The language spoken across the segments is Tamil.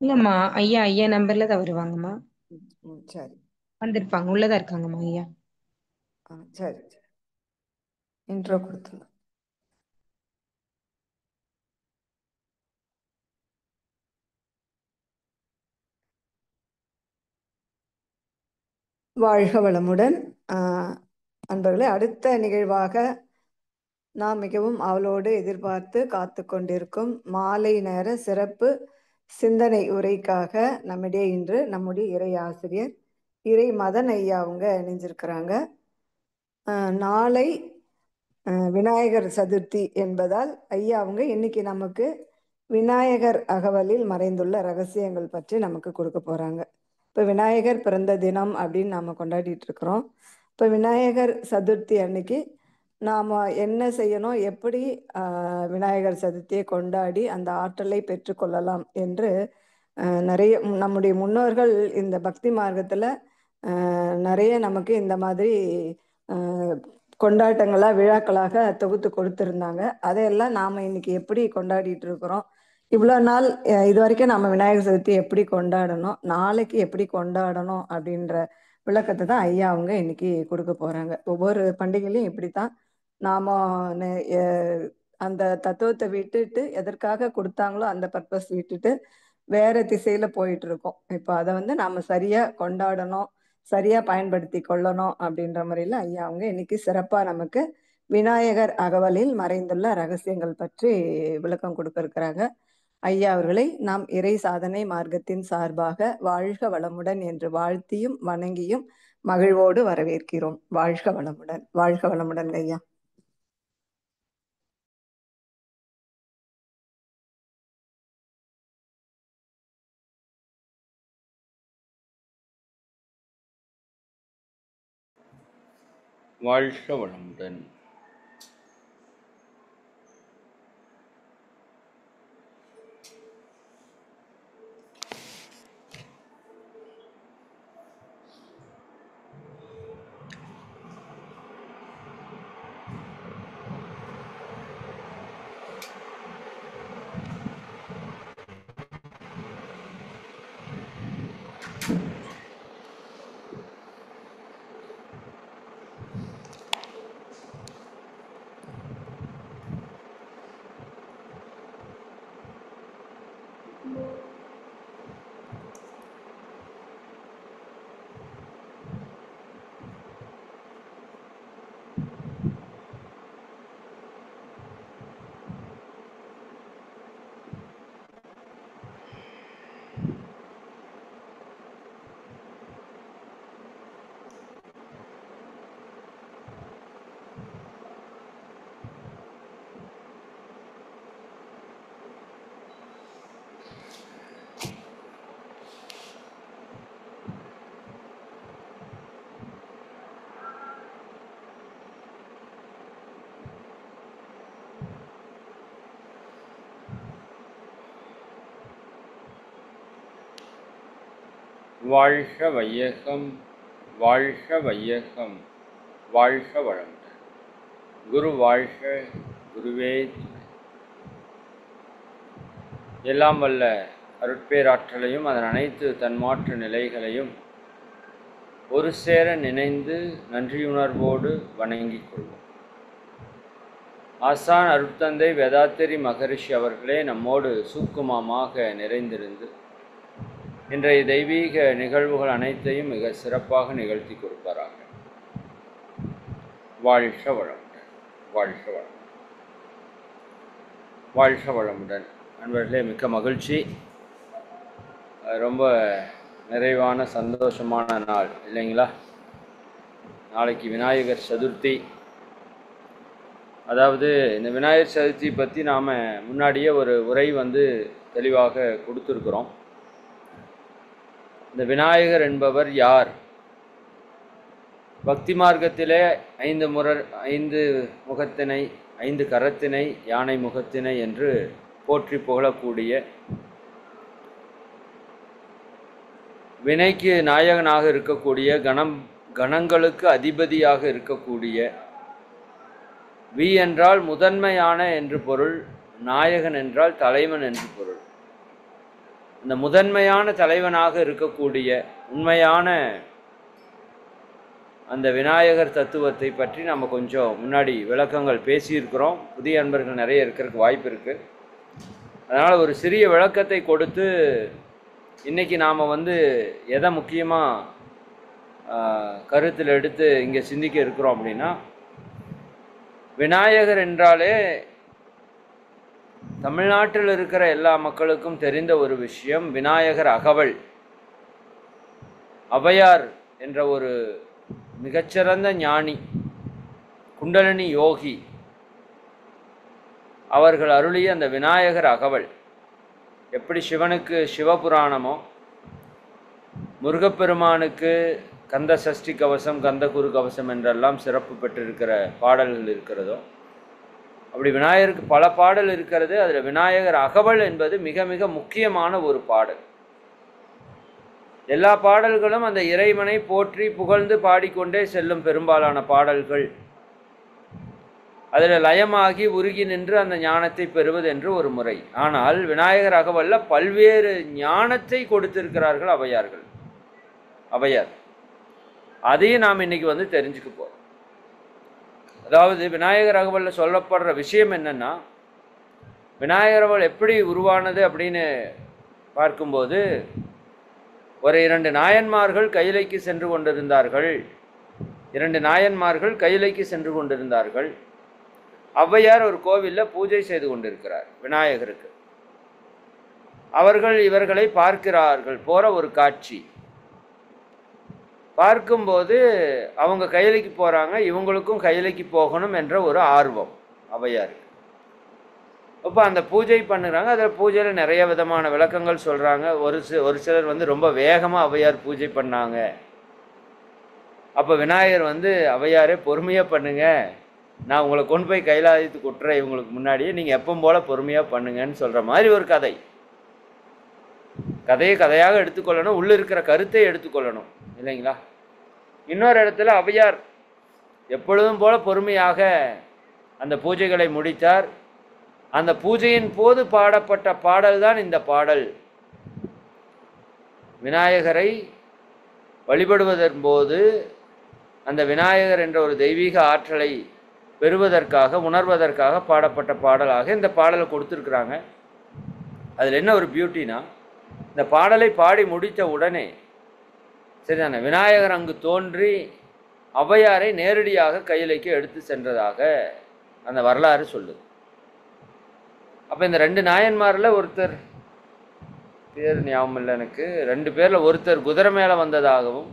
இல்லம்மா, ஐயா ஐயா நம்பர்ல தான் வருவாங்கம்மா. சரி. வந்திருப்பாங்க. உள்ளதா இருக்காங்கம்மா ஐயா. சரி சரி. இன்ட்ரோ கொடுத்துருங்க. வாழ்க வளமுடன். அன்பர்களே, அடுத்த நிகழ்வாக நாம் மிகவும் ஆவலோடு எதிர்பார்த்து காத்து கொண்டிருக்கும் மாலை நேர சிறப்பு சிந்தனை உரைக்காக நம்மிடையே இன்று நம்முடைய இறை ஆசிரியர் இறை மதன் ஐயா அவங்க இணைஞ்சிருக்கிறாங்க. நாளை விநாயகர் சதுர்த்தி என்பதால் ஐயா அவங்க இன்னைக்கு நமக்கு விநாயகர் அகவலில் மறைந்துள்ள ரகசியங்கள் பற்றி நமக்கு கொடுக்க போறாங்க. இப்போ விநாயகர் பிறந்த தினம் அப்படின்னு நாம் கொண்டாடிட்டு இருக்கிறோம். இப்போ விநாயகர் சதுர்த்தி அன்னைக்கு நாம் என்ன செய்யணும், எப்படி விநாயகர் சதுர்த்தியை கொண்டாடி அந்த ஆற்றலை பெற்றுக்கொள்ளலாம் என்று நிறைய நம்முடைய முன்னோர்கள் இந்த பக்தி மார்க்கத்தில் நிறைய நமக்கு இந்த மாதிரி கொண்டாட்டங்களாக விழாக்களாக தொகுத்து கொடுத்துருந்தாங்க. அதையெல்லாம் நாம் இன்னைக்கு எப்படி கொண்டாடிட்டு இருக்கிறோம், இவ்வளோ நாள் இது வரைக்கும் நம்ம விநாயகர் சதுர்த்தி எப்படி கொண்டாடணும், நாளைக்கு எப்படி கொண்டாடணும் அப்படின்ற விளக்கத்தை தான் ஐயா அவங்க இன்னைக்கு கொடுக்க போகிறாங்க. ஒவ்வொரு பண்டிகையிலையும் இப்படி தான் நாம் அந்த தத்துவத்தை விட்டுட்டு எதற்காக கொடுத்தாங்களோ அந்த பர்பஸ் விட்டுட்டு வேற திசையில போயிட்டு இருக்கோம். இப்போ அதை நாம் சரியா கொண்டாடணும், சரியா பயன்படுத்தி கொள்ளணும் அப்படின்ற முறையில் ஐயா அவங்க இன்னைக்கு சிறப்பா நமக்கு விநாயகர் அகவலில் மறைந்துள்ள ரகசியங்கள் பற்றி விளக்கம் கொடுக்க இருக்கிறாங்க. ஐயா அவர்களை நாம் இறை சாதனை மார்க்கத்தின் சார்பாக வாழ்க வளமுடன் என்று வாழ்த்தியும் வணங்கியும் மகிழ்வோடு வரவேற்கிறோம். வாழ்க வளமுடன். வாழ்க வளமுடன் ஐயா. வாழ்க வளமுடன். வாழ்க வையகம், வாழ்க வையகம், வாழ்க வளமுடன். குரு வாழ்க, குருவே எல்லாம் வல்ல அருட்பேராற்றலையும் அதன் அனைத்து தன்மாற்று நிலைகளையும் ஒரு சேர நினைந்து நன்றியுணர்வோடு வணங்கிக் கொள்வோம். ஆசான் அருட்தந்தை வேதாத்திரி மகரிஷி அவர்களே நம்மோடு சூக்குமமாக நிறைந்திருந்து இன்றைய தெய்வீக நிகழ்வுகள் அனைத்தையும் மிக சிறப்பாக நிகழ்த்தி கொடுப்பாராக. வாழ்க வளமுடன். வாழ்க வளமுடன். வாழ்க வளமுடன். நண்பர்களே, மிக்க மகிழ்ச்சி. ரொம்ப நிறைவான சந்தோஷமான நாள் இல்லைங்களா? நாளைக்கு விநாயகர் சதுர்த்தி. அதாவது இந்த விநாயகர் சதுர்த்தி பற்றி நாம் முன்னாடியே ஒரு உரை தெளிவாக கொடுத்துருக்குறோம். இந்த விநாயகர் என்பவர் யார்? பக்தி மார்க்கத்திலே 5 முகத்தினை, 5 கரத்தினை, யானை முகத்தினை என்று போற்றி புகழக்கூடிய, வினைக்கு நாயகனாக இருக்கக்கூடிய, கணங்களுக்கு அதிபதியாக இருக்கக்கூடிய, வி என்றால் முதன்மையான என்று பொருள், நாயகன் என்றால் தலைவன் என்று பொருள். அந்த முதன்மையான தலைவனாக இருக்கக்கூடிய உண்மையான அந்த விநாயகர் தத்துவத்தை பற்றி நம்ம கொஞ்சம் முன்னாடி விளக்கங்கள் பேசியிருக்கிறோம். புதிய அன்பர்கள் நிறைய இருக்கிறதுக்கு வாய்ப்பு இருக்குது. அதனால் ஒரு சிறிய விளக்கத்தை கொடுத்து இன்றைக்கி நாம் எதை முக்கியமாக கருத்தில் எடுத்து இங்கே சிந்திக்க இருக்கிறோம் அப்படின்னா, விநாயகர் என்றாலே தமிழ்நாட்டில் இருக்கிற எல்லா மக்களுக்கும் தெரிந்த ஒரு விஷயம். விநாயகர் அகவல், ஔவையார் என்ற ஒரு மிகச்சிறந்த ஞானி, குண்டலினி யோகி, அவர்கள் அருளிய அந்த விநாயகர் அகவல் எப்படி சிவனுக்கு சிவபுராணமோ, முருகப்பெருமானுக்கு கந்த சஷ்டி கவசம், கந்த குரு கவசம் என்றெல்லாம் சிறப்பு பெற்றிருக்கிற பாடல்கள் இருக்கிறதோ, அப்படி விநாயகருக்கு பல பாடல் இருக்கிறது. அதில் விநாயகர் அகவல் என்பது மிக மிக முக்கியமான ஒரு பாடல். எல்லா பாடல்களும் அந்த இறைவனை போற்றி புகழ்ந்து பாடிக்கொண்டே செல்லும் பெரும்பாலான பாடல்கள். அதில் லயமாகி உருகி நின்று அந்த ஞானத்தை பெறுவது என்று ஒரு முறை. ஆனால் விநாயகர் அகவல்ல பல்வேறு ஞானத்தை கொடுத்திருக்கிறார்கள் ஔவையார். அதையும் நாம் இன்னைக்கு தெரிஞ்சுக்க போகிறோம். அதாவது விநாயகர் அகவல்ல சொல்லப்படுற விஷயம் என்னன்னா, விநாயகர் அகவல் எப்படி உருவானது அப்படின்னு பார்க்கும்போது, ஒரு 2 நாயன்மார்கள் கைலைக்கு சென்று கொண்டிருந்தார்கள். ஔவையார் ஒரு கோவிலில் பூஜை செய்து கொண்டிருக்கிறார் விநாயகருக்கு. அவர்கள் இவர்களை பார்க்கிறார்கள். போகிற ஒரு காட்சி பார்க்கும்போது அவங்க கைலைக்கு போகிறாங்க, இவங்களுக்கும் கைலைக்கு போகணும் என்ற ஒரு ஆர்வம் ஔவையாருக்கு. அப்போ அந்த பூஜை பண்ணுறாங்க. அதில் பூஜையில் நிறைய விதமான விளக்கங்கள் சொல்கிறாங்க. ஒரு சிலர் ரொம்ப வேகமாக ஔவையார் பூஜை பண்ணாங்க. அப்போ விநாயகர் ஔவையாரே பொறுமையாக பண்ணுங்க, நான் உங்களை கொண்டு போய் கைலாயத்துக்கு விட்டுறேன் இவங்களுக்கு முன்னாடியே, நீங்கள் எப்பவும் போல் பொறுமையாக பண்ணுங்கன்னு சொல்கிற மாதிரி ஒரு கதையை கதையாக எடுத்துக்கொள்ளணும், உள்ளே இருக்கிற கருத்தை எடுத்துக்கொள்ளணும் இல்லைங்களா? இன்னொரு இடத்துல ஔவையார் எப்பொழுதும் போல பொறுமையாக அந்த பூஜைகளை முடித்தார். அந்த பூஜையின் போது பாடப்பட்ட பாடல் தான் இந்த பாடல். விநாயகரை வழிபடுவதன் போது அந்த விநாயகர் என்ற ஒரு தெய்வீக ஆற்றலை பெறுவதற்காக, உணர்வதற்காக பாடப்பட்ட பாடலாக இந்த பாடலை கொடுத்துருக்குறாங்க. அதில் என்ன ஒரு பியூட்டினா, இந்த பாடலை பாடி முடித்த உடனே சரிதானே, விநாயகர் அங்கு தோன்றி ஔவையாரை நேரடியாக கையிலைக்கு எடுத்து சென்றதாக அந்த வரலாறு சொல்லுது. அப்போ இந்த 2 நாயன்மாரில் ஒருத்தர் பேர் ஞாபகம் இல்லை எனக்கு, 2 பேரில் ஒருத்தர் குதிரை மேலே வந்ததாகவும்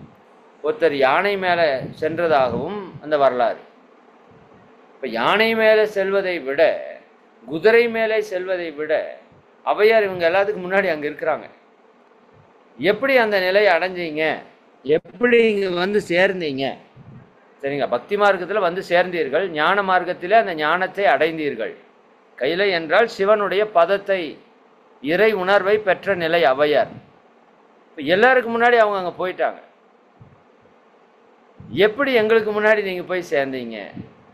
ஒருத்தர் யானை மேலே சென்றதாகவும் அந்த வரலாறு. இப்போ யானை மேலே செல்வதை விட, குதிரை மேலே செல்வதை விட ஔவையார் இவங்க எல்லாத்துக்கும் முன்னாடி அங்கே இருக்கிறாங்க. எப்படி அந்த நிலையை அடைஞ்சீங்க, எப்படி இங்கே சேர்ந்தீங்க? சரிங்களா, பக்தி மார்க்கத்தில் சேர்ந்தீர்கள், ஞான மார்க்கத்தில் அந்த ஞானத்தை அடைந்தீர்கள். கைலை என்றால் சிவனுடைய பதத்தை, இறை உணர்வை பெற்ற நிலை ஔவையார். இப்போ எல்லாருக்கும் முன்னாடி அவங்க அங்கே போயிட்டாங்க. எப்படி எங்களுக்கு முன்னாடி நீங்கள் போய் சேர்ந்தீங்க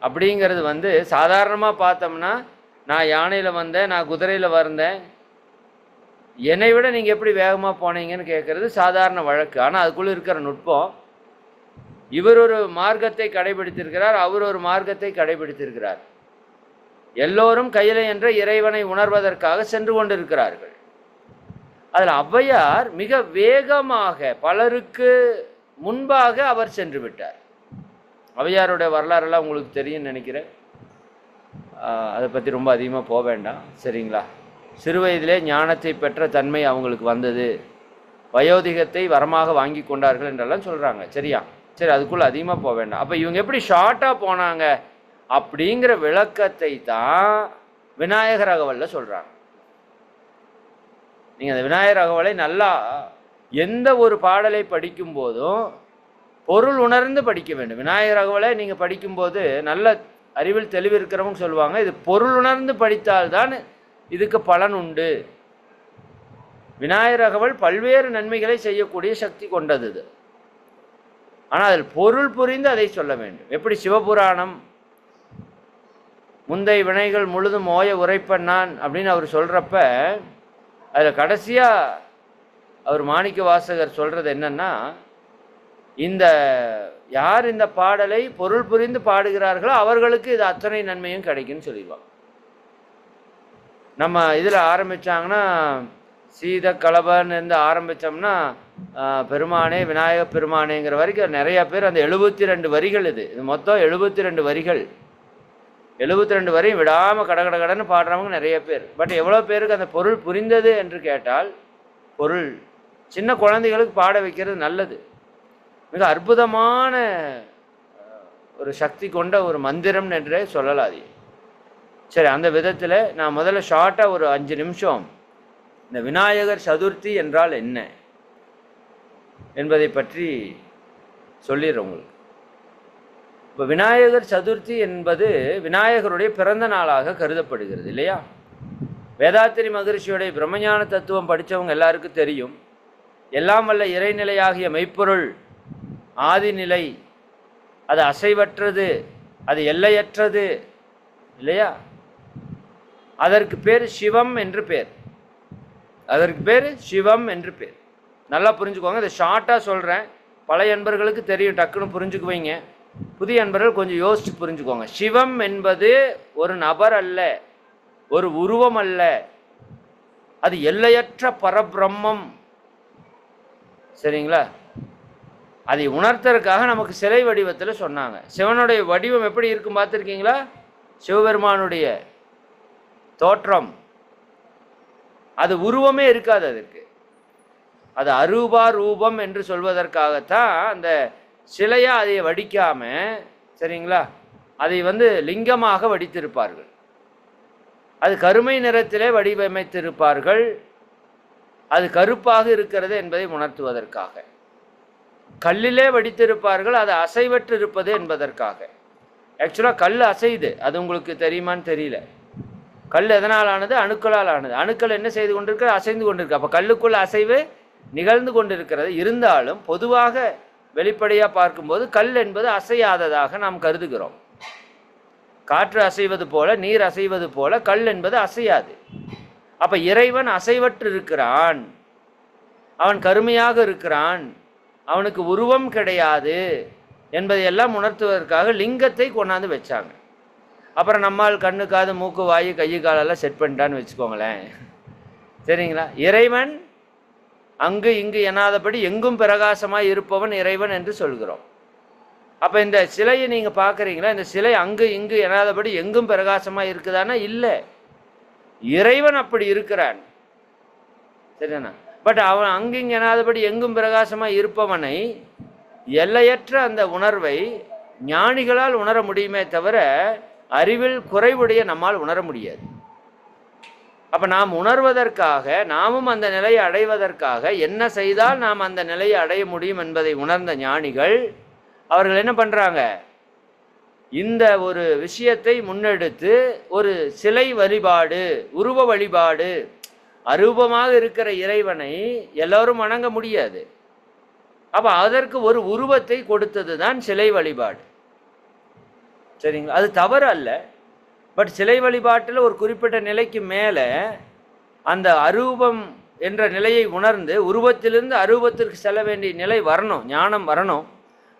அப்படிங்கிறது சாதாரணமாக பார்த்தோம்னா, நான் யானையில் வந்தேன், நான் குதிரையில் வந்தேன், என்னை விட நீங்கள் எப்படி வேகமாக போனீங்கன்னு கேட்குறது சாதாரண வழக்கு. ஆனால் அதுக்குள்ளே இருக்கிற நுட்பம், இவர் ஒரு மார்க்கத்தை கடைபிடித்திருக்கிறார், அவர் ஒரு மார்க்கத்தை கடைபிடித்திருக்கிறார். எல்லோரும் கையிலை என்ற இறைவனை உணர்வதற்காக சென்று கொண்டிருக்கிறார்கள். அதில் ஔவையார் மிக வேகமாக பலருக்கு முன்பாக அவர் சென்று விட்டார். ஔவையாருடைய வரலாறெல்லாம் உங்களுக்கு தெரியும்னு நினைக்கிறேன். அதை பற்றி ரொம்ப அதிகமாக போக வேண்டாம் சரிங்களா. சிறு வயதிலே ஞானத்தை பெற்ற தன்மை அவங்களுக்கு வந்தது, வயோதிகத்தை வரமாக வாங்கி கொண்டார்கள் என்றெல்லாம் சொல்கிறாங்க. சரியா, சரி, அதுக்குள்ளே அதிகமாக போக வேண்டாம். அப்போ இவங்க எப்படி ஷார்ட்டாக போனாங்க அப்படிங்கிற விளக்கத்தை தான் விநாயகர் அகவல்ல சொல்கிறாங்க. நீங்கள் அந்த விநாயகர் அகவலை நல்லா எந்த ஒரு பாடலை படிக்கும் போதும் பொருள் உணர்ந்து படிக்க வேண்டும். விநாயகர் அகவலை நீங்கள் படிக்கும்போது நல்ல அறிவில் தெளிவு இருக்கிறவங்க சொல்லுவாங்க, இது பொருள் உணர்ந்து படித்தால்தான் இதுக்கு பலன் உண்டு. விநாயகர் அகவல் பல்வேறு நன்மைகளை செய்யக்கூடிய சக்தி கொண்டது இது. ஆனால் அதில் பொருள் புரிந்து அதை சொல்ல வேண்டும். எப்படி சிவபுராணம் முந்தை வினைகள் முழுதும் ஓய உரைப்பன் நான் அப்படின்னு அவர் சொல்கிறப்ப அதில் கடைசியாக அவர் மாணிக்க வாசகர் சொல்கிறது என்னன்னா, இந்த யார் இந்த பாடலை பொருள் புரிந்து பாடுகிறார்களோ அவர்களுக்கு இது அத்தனை நன்மையும் கிடைக்குன்னு சொல்லிடுவாங்க. நம்ம இதில் ஆரம்பித்தாங்கன்னா சீத கலபன்னு இருந்து ஆரம்பித்தோம்னா பெருமானே விநாயக பெருமானேங்கிற வரைக்கும் நிறைய பேர் அந்த 72 வரிகள் இது மொத்தம் 72 வரிகள் 72 வரையும் விடாமல் கடன்னு பாடுறவங்க நிறைய பேர். பட் எவ்வளோ பேருக்கு அந்த பொருள் புரிந்தது என்று கேட்டால், பொருள் சின்ன குழந்தைகளுக்கு பாட வைக்கிறது நல்லது. மிக அற்புதமான ஒரு சக்தி கொண்ட ஒரு மந்திரம் என்றே சொல்லலாது. சரி, அந்த விதத்தில் நான் முதல்ல ஷார்ட்டாக ஒரு 5 நிமிஷம் இந்த விநாயகர் சதுர்த்தி என்றால் என்ன என்பதை பற்றி சொல்லிடுறேன் உங்களுக்கு. இப்போ விநாயகர் சதுர்த்தி என்பது விநாயகருடைய பிறந்த நாளாக கருதப்படுகிறது இல்லையா? வேதாத்திரி மகரிஷியுடைய பிரம்மஞான தத்துவம் படித்தவங்க எல்லாருக்கும் தெரியும். எல்லாம் வல்ல இறைநிலையாகிய மெய்ப்பொருள் ஆதிநிலை, அது அசைவற்றது, அது எல்லையற்றது இல்லையா? அதற்கு பேர் சிவம் என்று பேர். அதற்கு பேர் சிவம் என்று பேர். நல்லா புரிஞ்சுக்கோங்க. இதை ஷார்ட்டாக சொல்கிறேன், பழைய அன்பர்களுக்கு தெரியும், டக்குன்னு புரிஞ்சுக்குவீங்க. புதிய அன்பர்கள் கொஞ்சம் யோசித்து புரிஞ்சுக்கோங்க. சிவம் என்பது ஒரு நபர் அல்ல, ஒரு உருவம் அல்ல, அது எல்லையற்ற பரபிரம்மம். சரிங்களா? அதை உணர்த்தறதுக்காக நமக்கு சிலை வடிவத்தில் சொன்னாங்க. சிவனுடைய வடிவம் எப்படி இருக்கும் பார்த்துருக்கீங்களா? சிவபெருமானுடைய தோற்றம் அது உருவமே இருக்காது, அதற்கு அது அரூபா ரூபம் என்று சொல்வதற்காகத்தான் அந்த சிலையா அதை வடிக்காம, சரிங்களா, அதை லிங்கமாக வடித்திருப்பார்கள். அது கருமை நிறத்திலே வடிவமைத்திருப்பார்கள். அது கருப்பாக இருக்கிறது என்பதை உணர்த்துவதற்காக. கல்லிலே வடித்திருப்பார்கள், அது அசைவற்று இருப்பது என்பதற்காக. ஆக்சுவலாக கல் அசையுது, அது உங்களுக்கு தெரியுமான்னு தெரியல. கல் எதனால் ஆனது? அணுக்களால் ஆனது. அணுக்கள் என்ன செய்து கொண்டிருக்கிறது? அசைந்து கொண்டிருக்கு. அப்போ கல்லுக்குள்ள அசைவு நிகழ்ந்து கொண்டிருக்கிறது. இருந்தாலும் பொதுவாக வெளிப்படையாக பார்க்கும்போது கல் என்பது அசையாததாக நாம் கருதுகிறோம். காற்று அசைவது போல, நீர் அசைவது போல கல் என்பது அசையாது. அப்போ இறைவன் அசைவற்று இருக்கிறான், அவன் கருமையாக இருக்கிறான், அவனுக்கு உருவம் கிடையாது என்பதையெல்லாம் உணர்த்துவதற்காக லிங்கத்தை கொண்டாந்து வச்சாங்க. அப்புறம் நம்மால் கண்ணு காது மூக்கு வாயு கை காலெல்லாம் செட் பண்ணிட்டான்னு வச்சுக்கோங்களேன். சரிங்களா? இறைவன் அங்கு இங்கு எண்ணாதபடி எங்கும் பிரகாசமாய் இருப்பவன் இறைவன் என்று சொல்கிறோம். அப்போ இந்த சிலையை நீங்கள் பார்க்குறீங்களா? இந்த சிலை அங்கு இங்கு எண்ணாதபடி எங்கும் பிரகாசமாக இருக்குதானா? இல்லை, இறைவன் அப்படி இருக்கிறான். சரிண்ணா? பட் அவன் அங்கிங்கு எண்ணாதபடி எங்கும் பிரகாசமாக இருப்பவனை, எல்லையற்ற அந்த உணர்வை ஞானிகளால் உணர முடியுமே தவிர அறிவில் குறைவுடைய நம்மால் உணர முடியாது. அப்போ நாம் உணர்வதற்காக, நாமும் அந்த நிலையை அடைவதற்காக என்ன செய்தால் நாம் அந்த நிலையை அடைய முடியும் என்பதை உணர்ந்த ஞானிகள் அவர்கள் என்ன பண்ணுறாங்க? இந்த ஒரு விஷயத்தை முன்னெடுத்து ஒரு சிலை வழிபாடு, உருவ வழிபாடு, அரூபமாக இருக்கிற இறைவனை எல்லோரும் வணங்க முடியாது. அப்போ அதற்கு ஒரு உருவத்தை கொடுத்தது தான் சிலை வழிபாடு. சரிங்களா? அது தவறு அல்ல. பட் சிலை வழிபாட்டில் ஒரு குறிப்பிட்ட நிலைக்கு மேலே அந்த அரூபம் என்ற நிலையை உணர்ந்து உருவத்திலிருந்து அரூபத்திற்கு செல்ல வேண்டிய நிலை வரணும், ஞானம் வரணும்.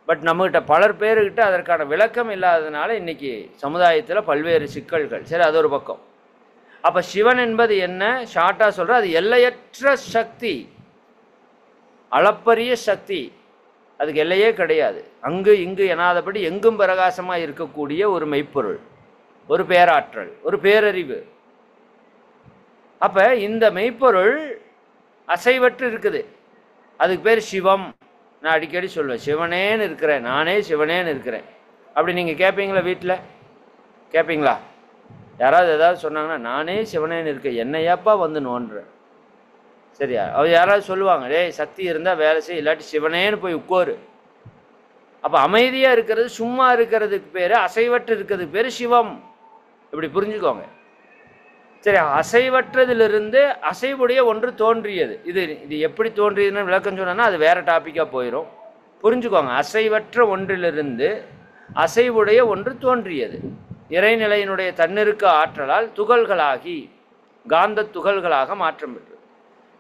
பட் நம்மகிட்ட பலர் பேருக்கிட்ட அதற்கான விளக்கம் இல்லாததுனால இன்றைக்கி சமுதாயத்தில் பல்வேறு சிக்கல்கள். சரி, அது ஒரு பக்கம். அப்போ சிவன் என்பது என்ன? ஷார்ட்டாக சொல்கிற, அது எல்லையற்ற சக்தி, அளப்பரிய சக்தி, அதுக்கு எல்லையே கிடையாது. அங்கு இங்கு எண்ணாதபடி எங்கும் பிரகாசமாக இருக்கக்கூடிய ஒரு மெய்ப்பொருள், ஒரு பேராற்றல், ஒரு பேரறிவு. அப்போ இந்த மெய்ப்பொருள் அசைவற்று இருக்குது, அதுக்கு பேர் சிவம். நான் அடிக்கடி சொல்லுவேன், சிவனேன்னு இருக்கிறேன், நானே சிவனேன்னு இருக்கிறேன். அப்படி நீங்கள் கேட்பீங்களா? வீட்டில் கேட்பீங்களா? யாராவது ஏதாவது சொன்னாங்கன்னா, நானே சிவனேன்னு இருக்கேன், என்னையாப்பா நோன்றேன். சரியா? அவர் யாராவது சொல்லுவாங்க, டேய் சக்தி இருந்தால் வேலை செய், இல்லாட்டி சிவனேன்னு போய் உட்கோரு. அப்போ அமைதியாக இருக்கிறது, சும்மா இருக்கிறதுக்கு பேர், அசைவற்று இருக்கிறதுக்கு பேர் சிவம். இப்படி புரிஞ்சுக்கோங்க. சரி, அசைவற்றதிலிருந்து அசைவுடைய ஒன்று தோன்றியது. இது எப்படி தோன்றியதுன்னு விளக்கம் சொன்னா அது வேற டாப்பிக்காக போயிடும். புரிஞ்சுக்கோங்க. அசைவற்ற ஒன்றிலிருந்து அசைவுடைய ஒன்று தோன்றியது. இறைநிலையினுடைய தன்னிருக்க ஆற்றலால் துகள்களாகி காந்த துகள்களாக மாற்றம் பெற்றது.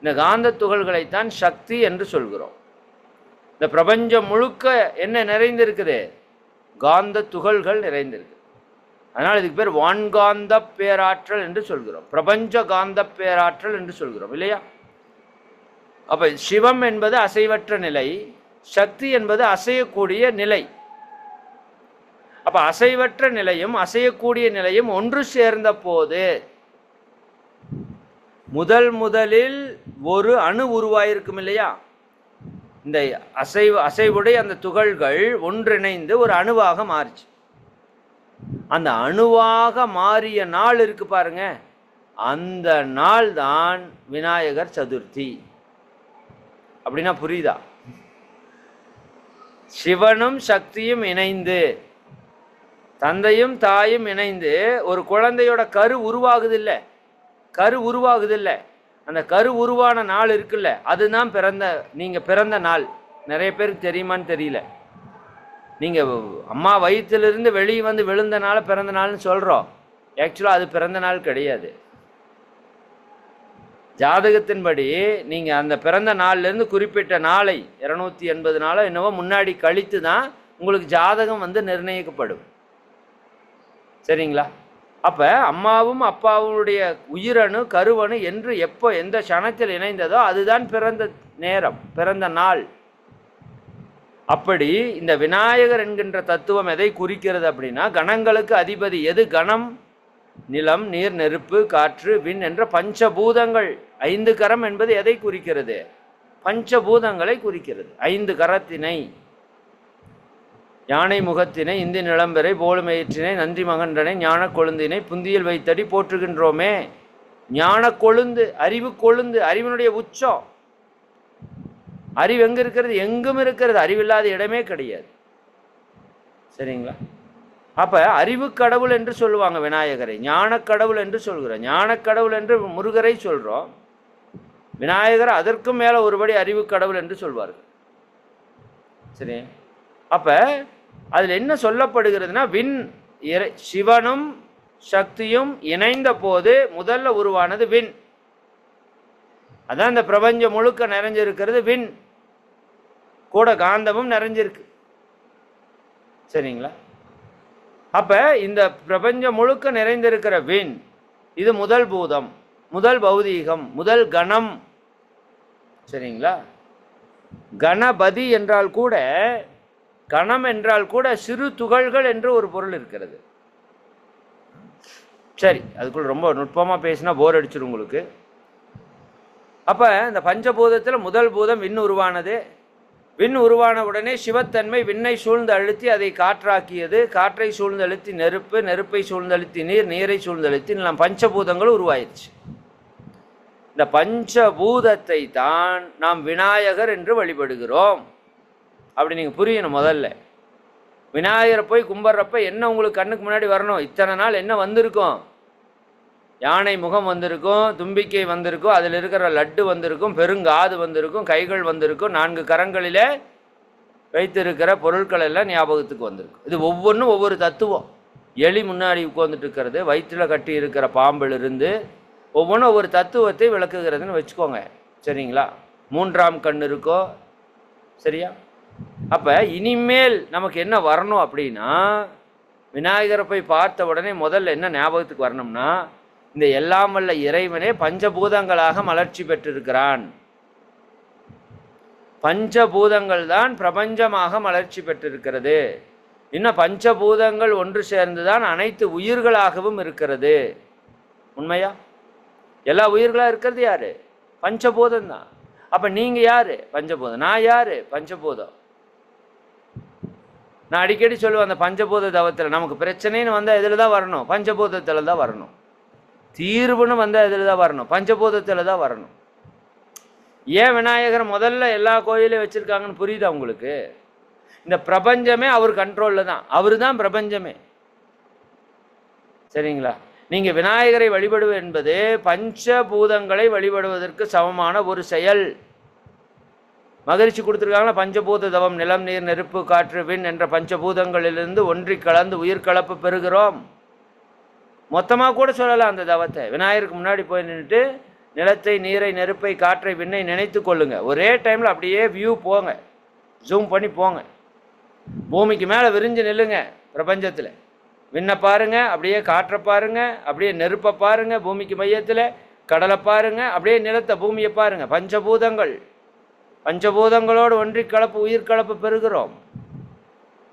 இந்த காந்த துகள்களைத்தான் சக்தி என்று சொல்கிறோம். இந்த பிரபஞ்சம் முழுக்க என்ன நிறைந்திருக்குது? காந்த துகள்கள் நிறைந்திருக்கு. அதனால் இதுக்கு பேர் வான்காந்த பேராற்றல் என்று சொல்கிறோம், பிரபஞ்ச காந்த பேராற்றல் என்று சொல்கிறோம் இல்லையா? அப்ப சிவம் என்பது அசைவற்ற நிலை, சக்தி என்பது அசையக்கூடிய நிலை. அப்ப அசைவற்ற நிலையும் அசையக்கூடிய நிலையும் ஒன்று சேர்ந்த போது முதலில் ஒரு அணு உருவாயிருக்கும் இல்லையா? இந்த அசைவுடைய அந்த துகள்கள் ஒன்றிணைந்து ஒரு அணுவாக மாறிச்சு. அந்த அணுவாக மாறிய நாள் இருக்கு பாருங்க, அந்த நாள் தான் விநாயகர் சதுர்த்தி. அப்படின்னா புரியுதா? சிவனும் சக்தியும் இணைந்து, தந்தையும் தாயும் இணைந்து ஒரு குழந்தையோட கரு உருவாகுது இல்லை? கரு உருவாகுது இல்லை? அந்த கரு உருவான நாள் இருக்குல்ல, அதுதான் நீங்கள் பிறந்த நாள். நிறைய பேருக்கு தெரியுமான்னு தெரியல. நீங்கள் அம்மா வயிற்றிலிருந்து வெளியே வந்து விழுந்த நாள் பிறந்த நாள்னு சொல்கிறோம். ஆக்சுவலாக அது பிறந்த நாள் கிடையாது. ஜாதகத்தின்படி நீங்கள் அந்த பிறந்த நாள்லேருந்து குறிப்பிட்ட நாளை 280 நாளோ என்னவோ முன்னாடி கழித்து தான் உங்களுக்கு ஜாதகம் வந்து நிர்ணயிக்கப்படும். சரிங்களா? அப்போ அம்மாவும் அப்பாவுடைய உயிரணு கருவணு என்று எப்போ எந்த க்ஷணத்தில் இணைந்ததோ அதுதான் பிறந்த நேரம், பிறந்த நாள். அப்படி இந்த விநாயகர் என்கின்ற தத்துவம் எதை குறிக்கிறது அப்படின்னா, கணங்களுக்கு அதிபதி எது? கணம் நிலம், நீர், நெருப்பு, காற்று, விண் என்ற பஞ்சபூதங்கள். 5 கரம் என்பது எதை குறிக்கிறது? பஞ்சபூதங்களை குறிக்கிறது. 5 கரத்தினை, யானை முகத்தினை, இந்தி நிலம்பெறை, போலுமயிற்றினை, நன்றி மகன்றனை, ஞான கொழுந்தினை புந்தியில் வைத்தடி போற்றுகின்றோமே. ஞான கொழுந்து, அறிவு கொழுந்து, அறிவினுடைய உச்சம். அறிவு எங்க இருக்கிறது? எங்கும் இருக்கிறது. அறிவில்லாத இடமே கிடையாது. சரிங்களா? அப்ப அறிவு கடவுள் என்று சொல்லுவாங்க விநாயகரை, ஞான கடவுள் என்று சொல்கிறோம். ஞான கடவுள் என்று முருகரை சொல்றோம். விநாயகர் அதற்கும் மேல ஒருபடி அறிவு கடவுள் என்று சொல்வார்கள். சரி, அப்ப அதில் என்ன சொல்லப்படுகிறதுனா, சிவனும் சக்தியும் இணைந்த போது முதல்ல உருவானது விண். அதான் இந்த பிரபஞ்சம் முழுக்க நிறைஞ்சிருக்கிறது விண். கூட காந்தமும் நிறைஞ்சிருக்கு. சரிங்களா? அப்ப இந்த பிரபஞ்சம் முழுக்க நிறைந்திருக்கிற விண், இது முதல் பூதம், முதல் பௌதீகம், முதல் கணம். சரிங்களா? கணபதி என்றால் கூட, கணம் என்றால் கூட சிறு துகள்கள் என்று ஒரு பொருள் இருக்கிறது. சரி, அதுக்குள்ள ரொம்ப நுட்பமா பேசினா போர் அடிச்சிடும் உங்களுக்கு. அப்ப இந்த பஞ்சபூதத்தில் முதல் பூதம் விண் உருவானது. விண் உருவான உடனே சிவத்தன்மை விண்ணை சூழ்ந்து அழுத்தி அதை காற்றாக்கியது. காற்றை சூழ்ந்து அழுத்தி நெருப்பு, நெருப்பை சூழ்ந்து அழுத்தி நீர், நீரை சூழ்ந்து அழுத்தி எல்லாம் பஞ்சபூதங்கள் உருவாயிருச்சு. இந்த பஞ்சபூதத்தை தான் நாம் விநாயகர் என்று வழிபடுகிறோம். அப்படி நீங்கள் புரியணும். முதல்ல விநாயகரை போய் கும்பிட்றப்ப என்ன உங்களுக்கு கண்ணுக்கு முன்னாடி வரணும்? இத்தனை நாள் என்ன வந்திருக்கும்? யானை முகம் வந்திருக்கும், தும்பிக்கை வந்திருக்கும், அதில் இருக்கிற லட்டு வந்திருக்கும், பெருங்காது வந்திருக்கும், கைகள் வந்திருக்கும், 4 கரங்களிலே வைத்திருக்கிற பொருட்கள் எல்லாம் ஞாபகத்துக்கு வந்திருக்கும். இது ஒவ்வொன்றும் ஒவ்வொரு தத்துவம். எலி முன்னாடி உட்கார்ந்துட்டு இருக்கிறது, வயிற்றில் கட்டி இருக்கிற பாம்பிலிருந்து ஒவ்வொன்றும் ஒவ்வொரு தத்துவத்தை விளக்குகிறதுன்னு வச்சுக்கோங்க. சரிங்களா? 3ஆம் கண் இருக்கோ. சரியா? அப்போ இனிமேல் நமக்கு என்ன வரணும் அப்படின்னா, விநாயகரை போய் பார்த்த உடனே முதல்ல என்ன ஞாபகத்துக்கு வரணும்னா, இந்த எல்லாம் வல்ல இறைவனே பஞ்சபூதங்களாக மலர்ச்சி பெற்றிருக்கிறான். பஞ்சபூதங்கள் தான் பிரபஞ்சமாக மலர்ச்சி பெற்றிருக்கிறது. இன்னும் பஞ்சபூதங்கள் ஒன்று சேர்ந்துதான் அனைத்து உயிர்களாகவும் இருக்கிறது. உண்மையா? எல்லா உயிர்களாக இருக்கிறது யாரு? பஞ்சபூதம் தான். அப்ப நீங்க யாரு? பஞ்சபூதம். நான் யாரு? பஞ்சபூதம். நான் அடிக்கடி சொல்லுவேன், அந்த பஞ்சபூத தவத்தில் நமக்கு பிரச்சனைன்னு வந்தால் இதில் தான் வரணும், பஞ்சபூதத்தில் தான் வரணும். தீர்வுன்னு வந்தால் இதில் தான் வரணும், பஞ்சபூதத்தில் தான் வரணும். ஏன் விநாயகர் முதல்ல எல்லா கோயிலையும் வச்சுருக்காங்கன்னு புரியுதா உங்களுக்கு? இந்த பிரபஞ்சமே அவர் கண்ட்ரோலில் தான். அவர் தான் பிரபஞ்சமே. சரிங்களா? நீங்கள் விநாயகரை வழிபடுவது என்பது பஞ்சபூதங்களை வழிபடுவதற்கு சமமான ஒரு செயல். மகிழ்ச்சி கொடுத்துருக்காங்களா? பஞ்சபூத தவம், நிலம், நீர், நெருப்பு, காற்று, விண் என்ற பஞ்சபூதங்களிலிருந்து ஒன்றி கலந்து உயிர் கலப்பு பெறுகிறோம். மொத்தமாக கூட சொல்லலாம் அந்த தவத்தை. விநாயகருக்கு முன்னாடி போய் நின்றுட்டு நிலத்தை, நீரை, நெருப்பை, காற்றை, விண்ணை நினைத்து கொள்ளுங்க. ஒரே டைமில் அப்படியே வியூ போங்க, ஜூம் பண்ணி போங்க. பூமிக்கு மேலே விரிஞ்சு நில்லுங்க. பிரபஞ்சத்தில் விண்ணை பாருங்க, அப்படியே காற்றை பாருங்க, அப்படியே நெருப்பை பாருங்க, பூமிக்கு மையத்தில் கடலை பாருங்க, அப்படியே நிலத்தை, பூமியை பாருங்க. பஞ்சபூதங்கள், பஞ்சபூதங்களோடு ஒன்றி கலப்பு, உயிர் கலப்பு பெறுகிறோம்.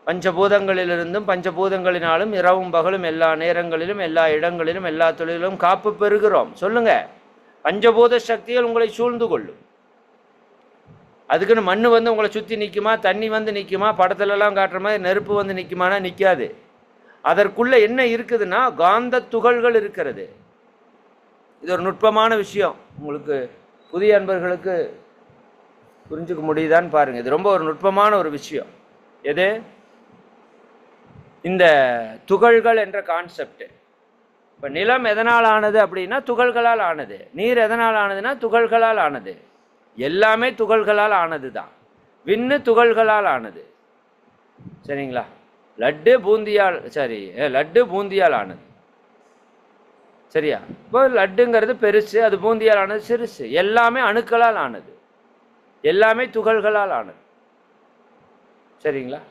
பஞ்சபூதங்களிலிருந்தும் பஞ்சபூதங்களினாலும் இரவும் பகலும் எல்லா நேரங்களிலும் எல்லா இடங்களிலும் எல்லா தொழிலும் காப்பு பெறுகிறோம். சொல்லுங்க. பஞ்சபூத சக்திகள் உங்களை சூழ்ந்து கொள்ளும். அதுக்குன்னு மண் வந்து உங்களை சுற்றி நிற்குமா, தண்ணி வந்து நிற்குமா, படத்துலலாம் காட்டுற மாதிரி நெருப்பு வந்து நிற்குமானா நிற்காது. அதற்குள்ளே என்ன இருக்குதுன்னா காந்த துகள்கள் இருக்கிறது. இது ஒரு நுட்பமான விஷயம். உங்களுக்கு புதிய அன்பர்களுக்கு புரிஞ்சுக்க முடியுதான்னு பாருங்கள். இது ரொம்ப ஒரு நுட்பமான ஒரு விஷயம். எது? இந்த துகள்கள் என்ற கான்செப்ட். இப்போ நிலம் எதனால் ஆனது அப்படின்னா துகள்களால் ஆனது. நீர் எதனால் ஆனதுன்னா துகள்களால் ஆனது. எல்லாமே துகள்களால் ஆனது தான். விண்ணு துகள்களால் ஆனது. சரிங்களா? லட்டு பூந்தியால், சரி, லட்டு பூந்தியால் ஆனது. சரியா? இப்போ லட்டுங்கிறது பெருசு, அது பூந்தியால் ஆனது சிறுசு. எல்லாமே அணுக்களால் ஆனது, எல்லாமே துகள்களால் ஆனது. சரிங்களா?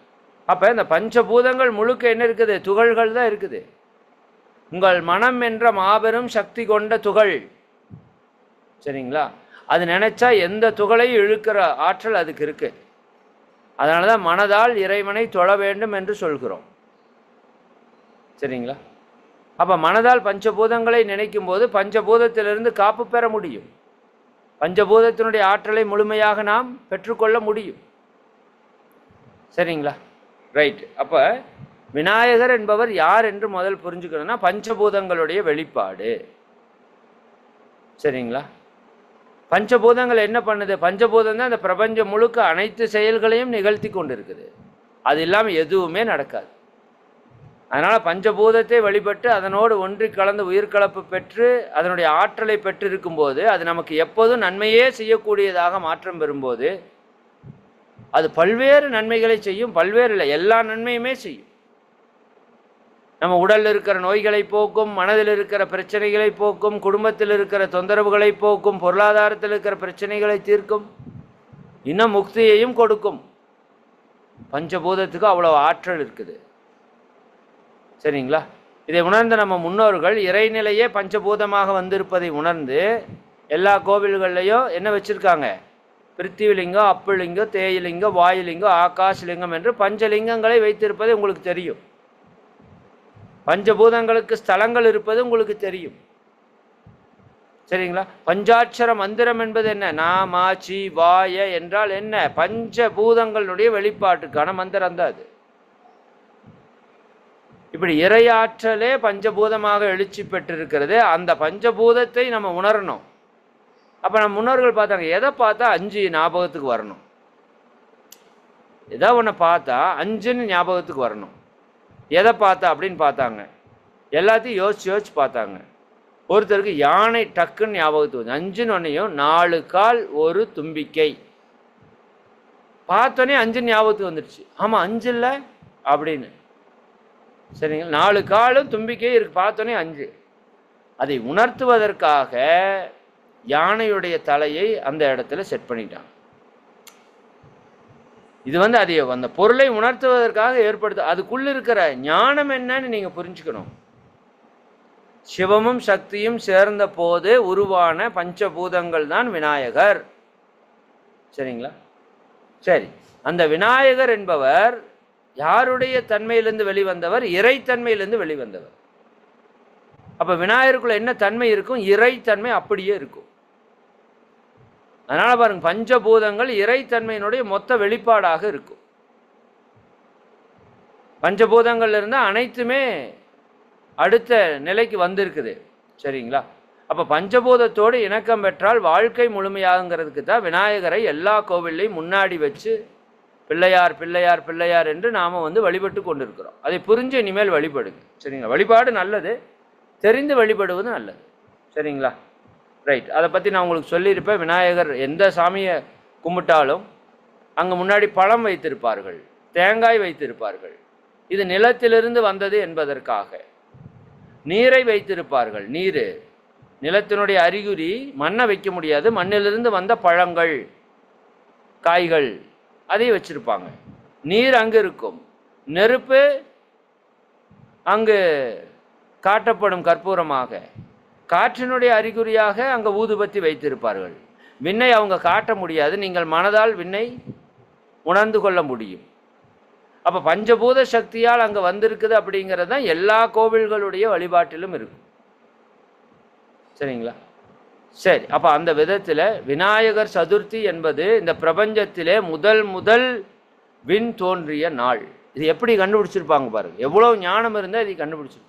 அப்போ இந்த பஞ்சபூதங்கள் முழுக்க என்ன இருக்குது? துகள்கள் தான் இருக்குது. உங்கள் மனம் என்ற மாபெரும் சக்தி கொண்ட துகள். சரிங்களா? அது நினைச்சா எந்த துகளையும் இழுக்கிற ஆற்றல் அதுக்கு இருக்கு. அதனால தான் மனதால் இறைவனை தொழ வேண்டும் என்று சொல்கிறோம். சரிங்களா? அப்போ மனதால் பஞ்சபூதங்களை நினைக்கும் போது பஞ்சபூதத்திலிருந்து காப்பு பெற முடியும். பஞ்சபூதத்தினுடைய ஆற்றலை முழுமையாக நாம் பெற்றுக்கொள்ள முடியும். சரிங்களா? ரைட். அப்போ விநாயகர் என்பவர் யார் என்று முதல் புரிஞ்சுக்கணும்னா பஞ்சபூதங்களுடைய வெளிப்பாடு. சரிங்களா? பஞ்சபூதங்கள் என்ன பண்ணுது? பஞ்சபூதம் தான் இந்த பிரபஞ்சம் முழுக்க அனைத்து செயல்களையும் நிகழ்த்தி கொண்டு இருக்குது. அது இல்லாமல் எதுவுமே நடக்காது. அதனால் பஞ்சபூதத்தை வழிபட்டு அதனோடு ஒன்றி கலந்து உயிர்கலப்பு பெற்று அதனுடைய ஆற்றலை பெற்றிருக்கும் போது அது நமக்கு எப்போதும் நன்மையே செய்யக்கூடியதாக மாற்றம் பெறும்போது அது பல்வேறு நன்மைகளை செய்யும். பல்வேறு இல்லை, எல்லா நன்மையுமே செய்யும். நம்ம உடலில் இருக்கிற நோய்களை போக்கும், மனதில் இருக்கிற பிரச்சனைகளை போக்கும், குடும்பத்தில் இருக்கிற தொந்தரவுகளை போக்கும், பொருளாதாரத்தில் இருக்கிற பிரச்சனைகளை தீர்க்கும், இன்னும் முக்தியையும் கொடுக்கும். பஞ்சபூதத்துக்கு அவ்வளோ ஆற்றல் இருக்குது. சரிங்களா? இதை உணர்ந்த நம்ம முன்னோர்கள் இறைநிலையே பஞ்சபூதமாக வந்திருப்பதை உணர்ந்து எல்லா கோவில்கள்லையும் என்ன வச்சுருக்காங்க? பிருத்திவிலிங்கம், அப்புலிங்கம், தேயிலிங்கம், வாயுலிங்கம், ஆகாஷ்லிங்கம் என்று பஞ்சலிங்கங்களை வைத்திருப்பது உங்களுக்கு தெரியும். பஞ்சபூதங்களுக்கு ஸ்தலங்கள் இருப்பது உங்களுக்கு தெரியும். சரிங்களா? பஞ்சாட்சர மந்திரம் என்பது என்ன? நாமா சி வாய என்றால் என்ன? பஞ்சபூதங்களுடைய வெளிப்பாட்டுக்கான மந்திரம் தான் அது. இப்படி இறையாற்றலே பஞ்சபூதமாக எழுச்சி பெற்றிருக்கிறது. அந்த பஞ்சபூதத்தை நம்ம உணரணும். அப்போ நம்ம முன்னோர்கள் பார்த்தாங்க, எதை பார்த்தா 5 ஞாபகத்துக்கு வரணும், எதை ஒன்று பார்த்தா 5ன்னு ஞாபகத்துக்கு வரணும். எதை பார்த்தா அப்படின்னு பார்த்தாங்க. எல்லாத்தையும் யோசிச்சு பார்த்தாங்க. ஒருத்தருக்கு யானை டக்குன்னு ஞாபகத்துக்கு வந்து 5ன்னு ஒன்றையும் 4 கால் 1 தும்பிக்கை பார்த்தோன்னே 5 ஞாபகத்துக்கு வந்துடுச்சு. ஆமாம் 5 இல்லை அப்படின்னு. சரிங்களா? 4 காலும் தும்பிக்கை இருக்கு, பார்த்தோன்னே 5. அதை உணர்த்துவதற்காக யானையுடைய தலையை அந்த இடத்துல செட் பண்ணிட்டாங்க. இது வந்து அதை அந்த பொருளை உணர்த்துவதற்காக ஏற்படுத்த. அதுக்குள்ள இருக்கிற ஞானம் என்னன்னு நீங்க புரிஞ்சுக்கணும். சிவமும் சக்தியும் சேர்ந்த போது உருவான பஞ்சபூதங்கள் தான் விநாயகர். சரிங்களா? சரி, அந்த விநாயகர் என்பவர் யாருடைய தன்மையிலிருந்து வெளிவந்தவர்? இறைத்தன்மையிலிருந்து வெளிவந்தவர். அப்ப விநாயகருக்குள்ள என்ன தன்மை இருக்கும்? இறைத்தன்மை அப்படியே இருக்கும். அதனால பாருங்க, பஞ்சபூதங்கள் இறைத்தன்மையினுடைய மொத்த வெளிப்பாடாக இருக்கும். பஞ்சபூதங்கள்ல இருந்து அனைத்துமே அடுத்த நிலைக்கு வந்திருக்குது. சரிங்களா? அப்ப பஞ்சபூதத்தோடு இணக்கம் பெற்றால் வாழ்க்கை முழுமையாகுங்கிறதுக்கு தான் விநாயகரை எல்லா கோவில்லையும் முன்னாடி வச்சு பிள்ளையார் பிள்ளையார் பிள்ளையார் என்று நாம வந்து வழிபட்டு கொண்டிருக்கிறோம். அதை புரிஞ்சு இனிமேல் வழிபடுங்க. சரிங்களா? வழிபாடு நல்லது, தெரிந்து வழிபடுவது நல்லது. சரிங்களா? ரைட். அதை பற்றி நான் உங்களுக்கு சொல்லியிருப்பேன். விநாயகர் எந்த சாமியை கும்பிட்டாலும் அங்கே முன்னாடி பழம் வைத்திருப்பார்கள், தேங்காய் வைத்திருப்பார்கள். இது நிலத்திலிருந்து வந்தது என்பதற்காக. நீரை வைத்திருப்பார்கள், நீர் நிலத்தினுடைய அறிகுறி மண்ணை வைக்க முடியாது, மண்ணிலிருந்து வந்த பழங்கள் காய்கள் அதை வச்சிருப்பாங்க. நீர் அங்கு இருக்கும், நெருப்பு அங்கு காட்டப்படும் கற்பூரமாக, காற்றினுடைய அறிகுறியாக அங்கே ஊதுபத்தி வைத்திருப்பார்கள். விண்ணை அவங்க காட்ட முடியாது, நீங்கள் மனதால் விண்ணை உணர்ந்து கொள்ள முடியும். அப்போ பஞ்சபூத சக்தியால் அங்கே வந்திருக்குது அப்படிங்கிறது தான் எல்லா கோவில்களுடைய வழிபாட்டிலும் இருக்கும். சரிங்களா? சரி, அப்போ அந்த விதத்தில் விநாயகர் சதுர்த்தி என்பது இந்த பிரபஞ்சத்திலே முதல் விண் தோன்றிய நாள். இது எப்படி கண்டுபிடிச்சிருப்பாங்க பாருங்க, எவ்வளோ ஞானம் இருந்தால் இதை கண்டுபிடிச்சிருப்பாங்க.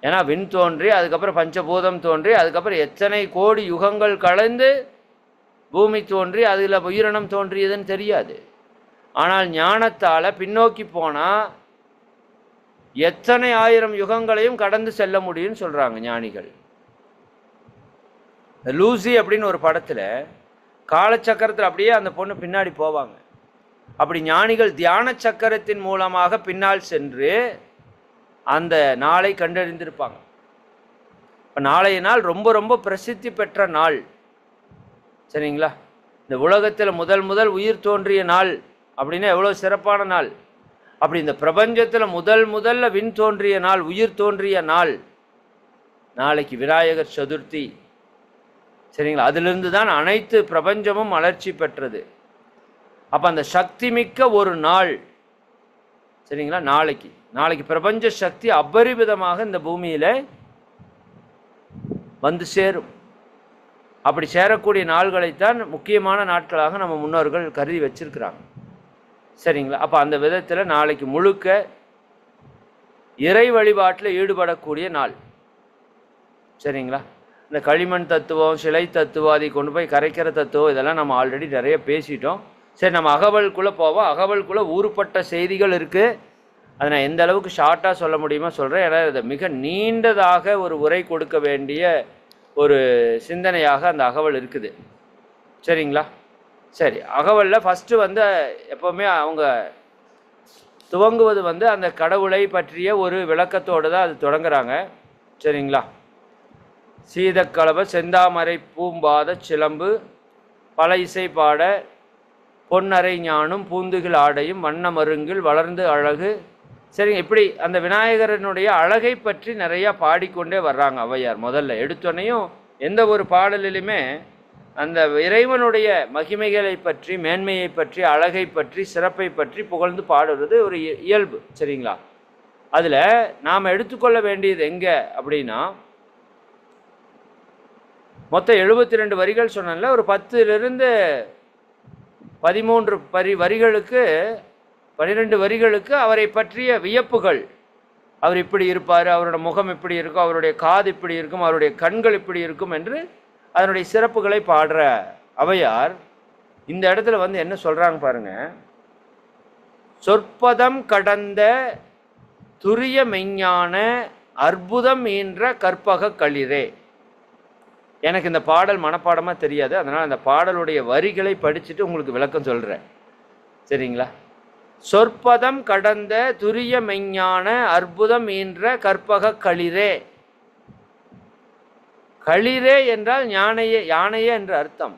ஏன்னா விண் தோன்றி அதுக்கப்புறம் பஞ்சபூதம் தோன்றி அதுக்கப்புறம் எத்தனை கோடி யுகங்கள் கலந்து பூமி தோன்றி அதில் உயிரினம் தோன்றியதுன்னு தெரியாது. ஆனால் ஞானத்தால் பின்னோக்கி போனால் எத்தனை ஆயிரம் யுகங்களையும் கடந்து செல்ல முடியும்னு சொல்கிறாங்க ஞானிகள். லூசி அப்படின்னு ஒரு படத்தில் காலச்சக்கரத்தில் அப்படியே அந்த பொண்ணு பின்னாடி போவாங்க. அப்படி ஞானிகள் தியான சக்கரத்தின் மூலமாக பின்னால் சென்று அந்த நாளை கண்டறிந்திருப்பாங்க. இப்போ நாளைய நாள் ரொம்ப ரொம்ப பிரசித்தி பெற்ற நாள். சரிங்களா? இந்த உலகத்தில் முதல் உயிர் தோன்றிய நாள் அப்படின்னா எவ்வளோ சிறப்பான நாள். அப்படி இந்த பிரபஞ்சத்தில் முதல்ல விண் தோன்றிய நாள், உயிர் தோன்றிய நாள் நாளைக்கு விநாயகர் சதுர்த்தி. சரிங்களா? அதிலிருந்து தான் அனைத்து பிரபஞ்சமும் வளர்ச்சி பெற்றது. அப்போ அந்த சக்தி மிக்க ஒரு நாள். சரிங்களா? நாளைக்கு பிரபஞ்ச சக்தி அபரிமிதமாக இந்த பூமியில் வந்து சேரும். அப்படி சேரக்கூடிய நாள்களைத்தான் முக்கியமான நாட்களாக நம்ம முன்னோர்கள் கருதி வச்சிருக்கிறாங்க. சரிங்களா? அப்போ அந்த விதத்தில் நாளைக்கு முழுக்க இறை வழிபாட்டில் ஈடுபடக்கூடிய நாள். சரிங்களா? இந்த களிமண் தத்துவம், சிலை தத்துவம், அதை கொண்டு போய் கரைக்கிற தத்துவம், இதெல்லாம் நம்ம ஆல்ரெடி நிறைய பேசிட்டோம். சரி, நம்ம அகவலுக்குள்ளே போவோம். அகவலுக்குள்ளே ஊறுப்பட்ட செய்திகள் இருக்குது. அதை நான் எந்த அளவுக்கு ஷார்ட்டாக சொல்ல முடியுமோ சொல்கிறேன். ஏன்னா இதை மிக நீண்டதாக ஒரு உரை கொடுக்க வேண்டிய ஒரு சிந்தனையாக அந்த அகவல் இருக்குது. சரிங்களா? சரி, அகவலில் ஃபஸ்ட்டு எப்போவுமே அவங்க துவங்குவது அந்த கடவுளை பற்றிய ஒரு விளக்கத்தோடு தான் அது தொடங்குறாங்க. சரிங்களா? சீதக்கலவ செந்தாமரை பூம்பாத சிலம்பு பல இசை பாட பொன்னரை ஞானும் பூந்துகில் ஆடையும் வண்ண மருங்கில் வளர்ந்து அழகு. சரிங்க, இப்படி அந்த விநாயகரனுடைய அழகை பற்றி நிறையா பாடிக்கொண்டே வர்றாங்க ஔவையார். முதல்ல எடுத்தோன்னையும் எந்த ஒரு பாடலிலுமே அந்த இறைவனுடைய மகிமைகளை பற்றி, மேன்மையை பற்றி, அழகை பற்றி, சிறப்பை பற்றி புகழ்ந்து பாடுறது ஒரு இயல்பு. சரிங்களா? அதில் நாம் எடுத்துக்கொள்ள வேண்டியது எங்கே அப்படின்னா, மொத்தம் 72 வரிகள் சொன்னல, ஒரு 10லிருந்து 13 வரிகளுக்கு 12 வரிகளுக்கு அவரை பற்றிய வியப்புகள். அவர் இப்படி இருப்பார், அவரோட முகம் இப்படி இருக்கும், அவருடைய காது இப்படி இருக்கும், அவருடைய கண்கள் இப்படி இருக்கும் என்று அதனுடைய சிறப்புகளை பாடுற ஔவையார் இந்த இடத்துல என்ன சொல்றாங்க பாருங்க. சொற்பதம் கடந்த துரிய மெஞ்ஞான அற்புதம் ஈன்ற கற்பக களிரே. எனக்கு இந்த பாடல் மனப்பாடமாக தெரியாது, அதனால் அந்த பாடலுடைய வரிகளை படிச்சுட்டு உங்களுக்கு விளக்கம் சொல்கிறேன். சரிங்களா? சொற்பதம் கடந்த துரிய மெஞ்ஞான அற்புதம் ஈன்ற கற்பக களிரே. களிரே என்றால் யானையே என்று அர்த்தம்.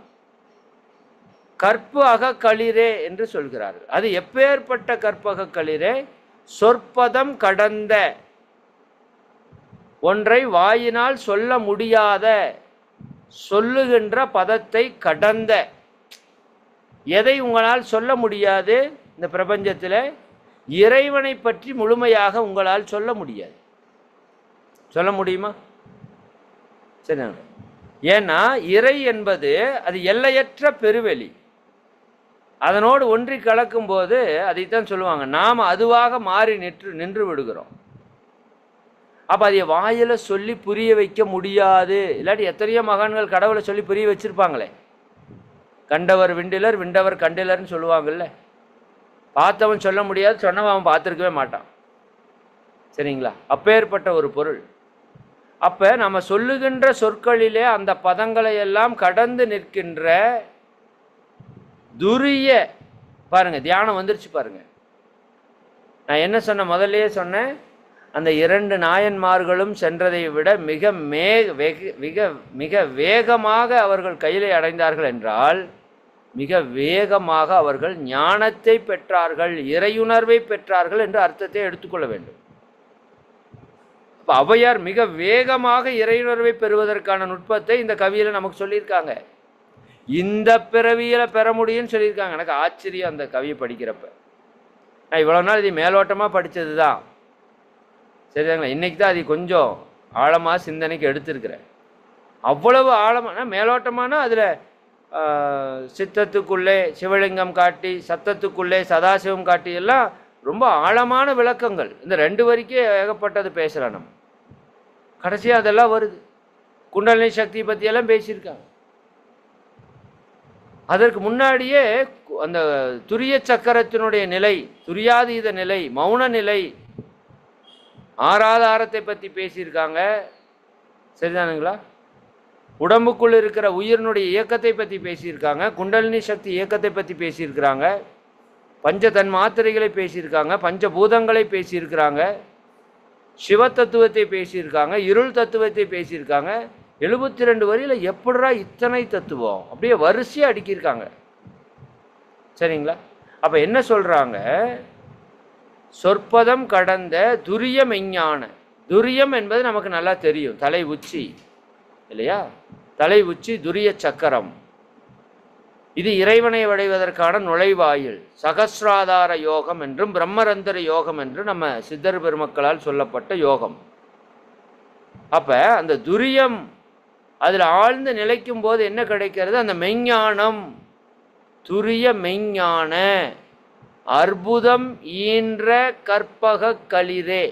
கற்பு அக களிரே என்று சொல்கிறார்கள். அது எப்பேற்பட்ட கற்பக களிரே? சொற்பதம் கடந்த, ஒன்றை வாயினால் சொல்ல முடியாத, சொல்லுகின்ற பதத்தை கடந்த. எதை உங்களால் சொல்ல முடியாது இந்த பிரபஞ்சத்தில்? இறைவனை பற்றி முழுமையாக உங்களால் சொல்ல முடியாது. சொல்ல முடியுமா? சரி, ஏன்னா இறை என்பது அது எல்லையற்ற பெருவெளி. அதனோடு ஒன்றி கலக்கும் போது அதைத்தான் சொல்லுவாங்க, நாம் அதுவாக மாறி நின்று விடுகிறோம். அப்போ அதை வாயில் சொல்லி புரிய வைக்க முடியாது. இல்லாட்டி எத்தனையோ மகான்கள் கடவுளை சொல்லி புரிய வச்சிருப்பாங்களே. கண்டவர் விண்டிலர், விண்டவர் கண்டிலர்னு சொல்லுவாங்கல்ல. பார்த்தவன் சொல்ல முடியாது, சொன்னவன் அவன் பார்த்துருக்கவே மாட்டான். சரிங்களா? அப்பேற்பட்ட ஒரு பொருள். அப்போ நம்ம சொல்லுகின்ற சொற்களிலே அந்த பதங்களை எல்லாம் கடந்து நிற்கின்ற துரிய, பாருங்க தியானம் வந்துருச்சு பாருங்க. நான் என்ன சொன்ன, முதல்லையே சொன்னேன், அந்த 2 நாயன்மார்களும் சென்றதை விட மிக மிக வேகமாக அவர்கள் கையிலே அடைந்தார்கள் என்றால், மிக வேகமாக அவர்கள் ஞானத்தை பெற்றார்கள், இறையுணர்வை பெற்றார்கள் என்று அர்த்தத்தை எடுத்துக்கொள்ள வேண்டும். ஔவையார் மிக வேகமாக இறையுணர்வை பெறுவதற்கான நுட்பத்தை இந்த கவியில நமக்கு சொல்லியிருக்காங்க. இந்த பிறவியில பெற முடியும்னு சொல்லியிருக்காங்க. எனக்கு ஆச்சரியம் அந்த கவியை படிக்கிறப்ப. நான் இவ்வளவு நாள் இது மேலோட்டமா படித்தது தான், சரிதாங்களா? இன்னைக்கு தான் அது கொஞ்சம் ஆழமாக சிந்தனைக்கு எடுத்திருக்கிறேன். அவ்வளவு ஆழமான மேலோட்டமான அதில் சித்தத்துக்குள்ளே சிவலிங்கம் காட்டி, சத்தத்துக்குள்ளே சதாசிவம் காட்டி எல்லாம் ரொம்ப ஆழமான விளக்கங்கள். இந்த 2 வரிக்கே ஏகப்பட்டது பேசலாம். நம்ம கடைசியாக அதெல்லாம் வருது. குண்டலினி சக்தியை பற்றியெல்லாம் பேசியிருக்காங்க. அதற்கு முன்னாடியே அந்த துரிய சக்கரத்தினுடைய நிலை, துரியாதீத நிலை, மௌன நிலை, ஆராதாரத்தை பற்றி பேசியிருக்காங்க, சரிதானுங்களா? உடம்புக்குள் இருக்கிற உயிரினுடைய இயக்கத்தை பற்றி பேசியிருக்காங்க, குண்டலினி சக்தி இயக்கத்தை பற்றி பேசியிருக்கிறாங்க, பஞ்ச தன்மாத்திரைகளை பேசியிருக்காங்க, பஞ்சபூதங்களை பேசியிருக்கிறாங்க, சிவ தத்துவத்தை பேசியிருக்காங்க, இருள் தத்துவத்தை பேசியிருக்காங்க. 72 வரியில் எப்படா இத்தனை தத்துவம் அப்படியே வரிசையாக அடுக்கியிருக்காங்க, சரிங்களா? அப்போ என்ன சொல்கிறாங்க? சொற்பதம் கடந்த துரிய மெஞ்ஞான. துரியம் என்பது நமக்கு நல்லா தெரியும், தலை உச்சி இல்லையா? தலை உச்சி துரிய சக்கரம். இது இறைவனை அடைவதற்கான நுழைவாயில். சகசிராதார யோகம் என்றும் பிரம்மரந்தர யோகம் என்றும் நம்ம சித்தர் பெருமக்களால் சொல்லப்பட்ட யோகம். அப்ப அந்த துரியம் அதில் ஆழ்ந்து நிலைக்கும் போது என்ன கிடைக்கிறது? அந்த மெஞ்ஞானம், துரிய மெஞ்ஞான அற்புதம் ஈன்ற கற்பக களிரே,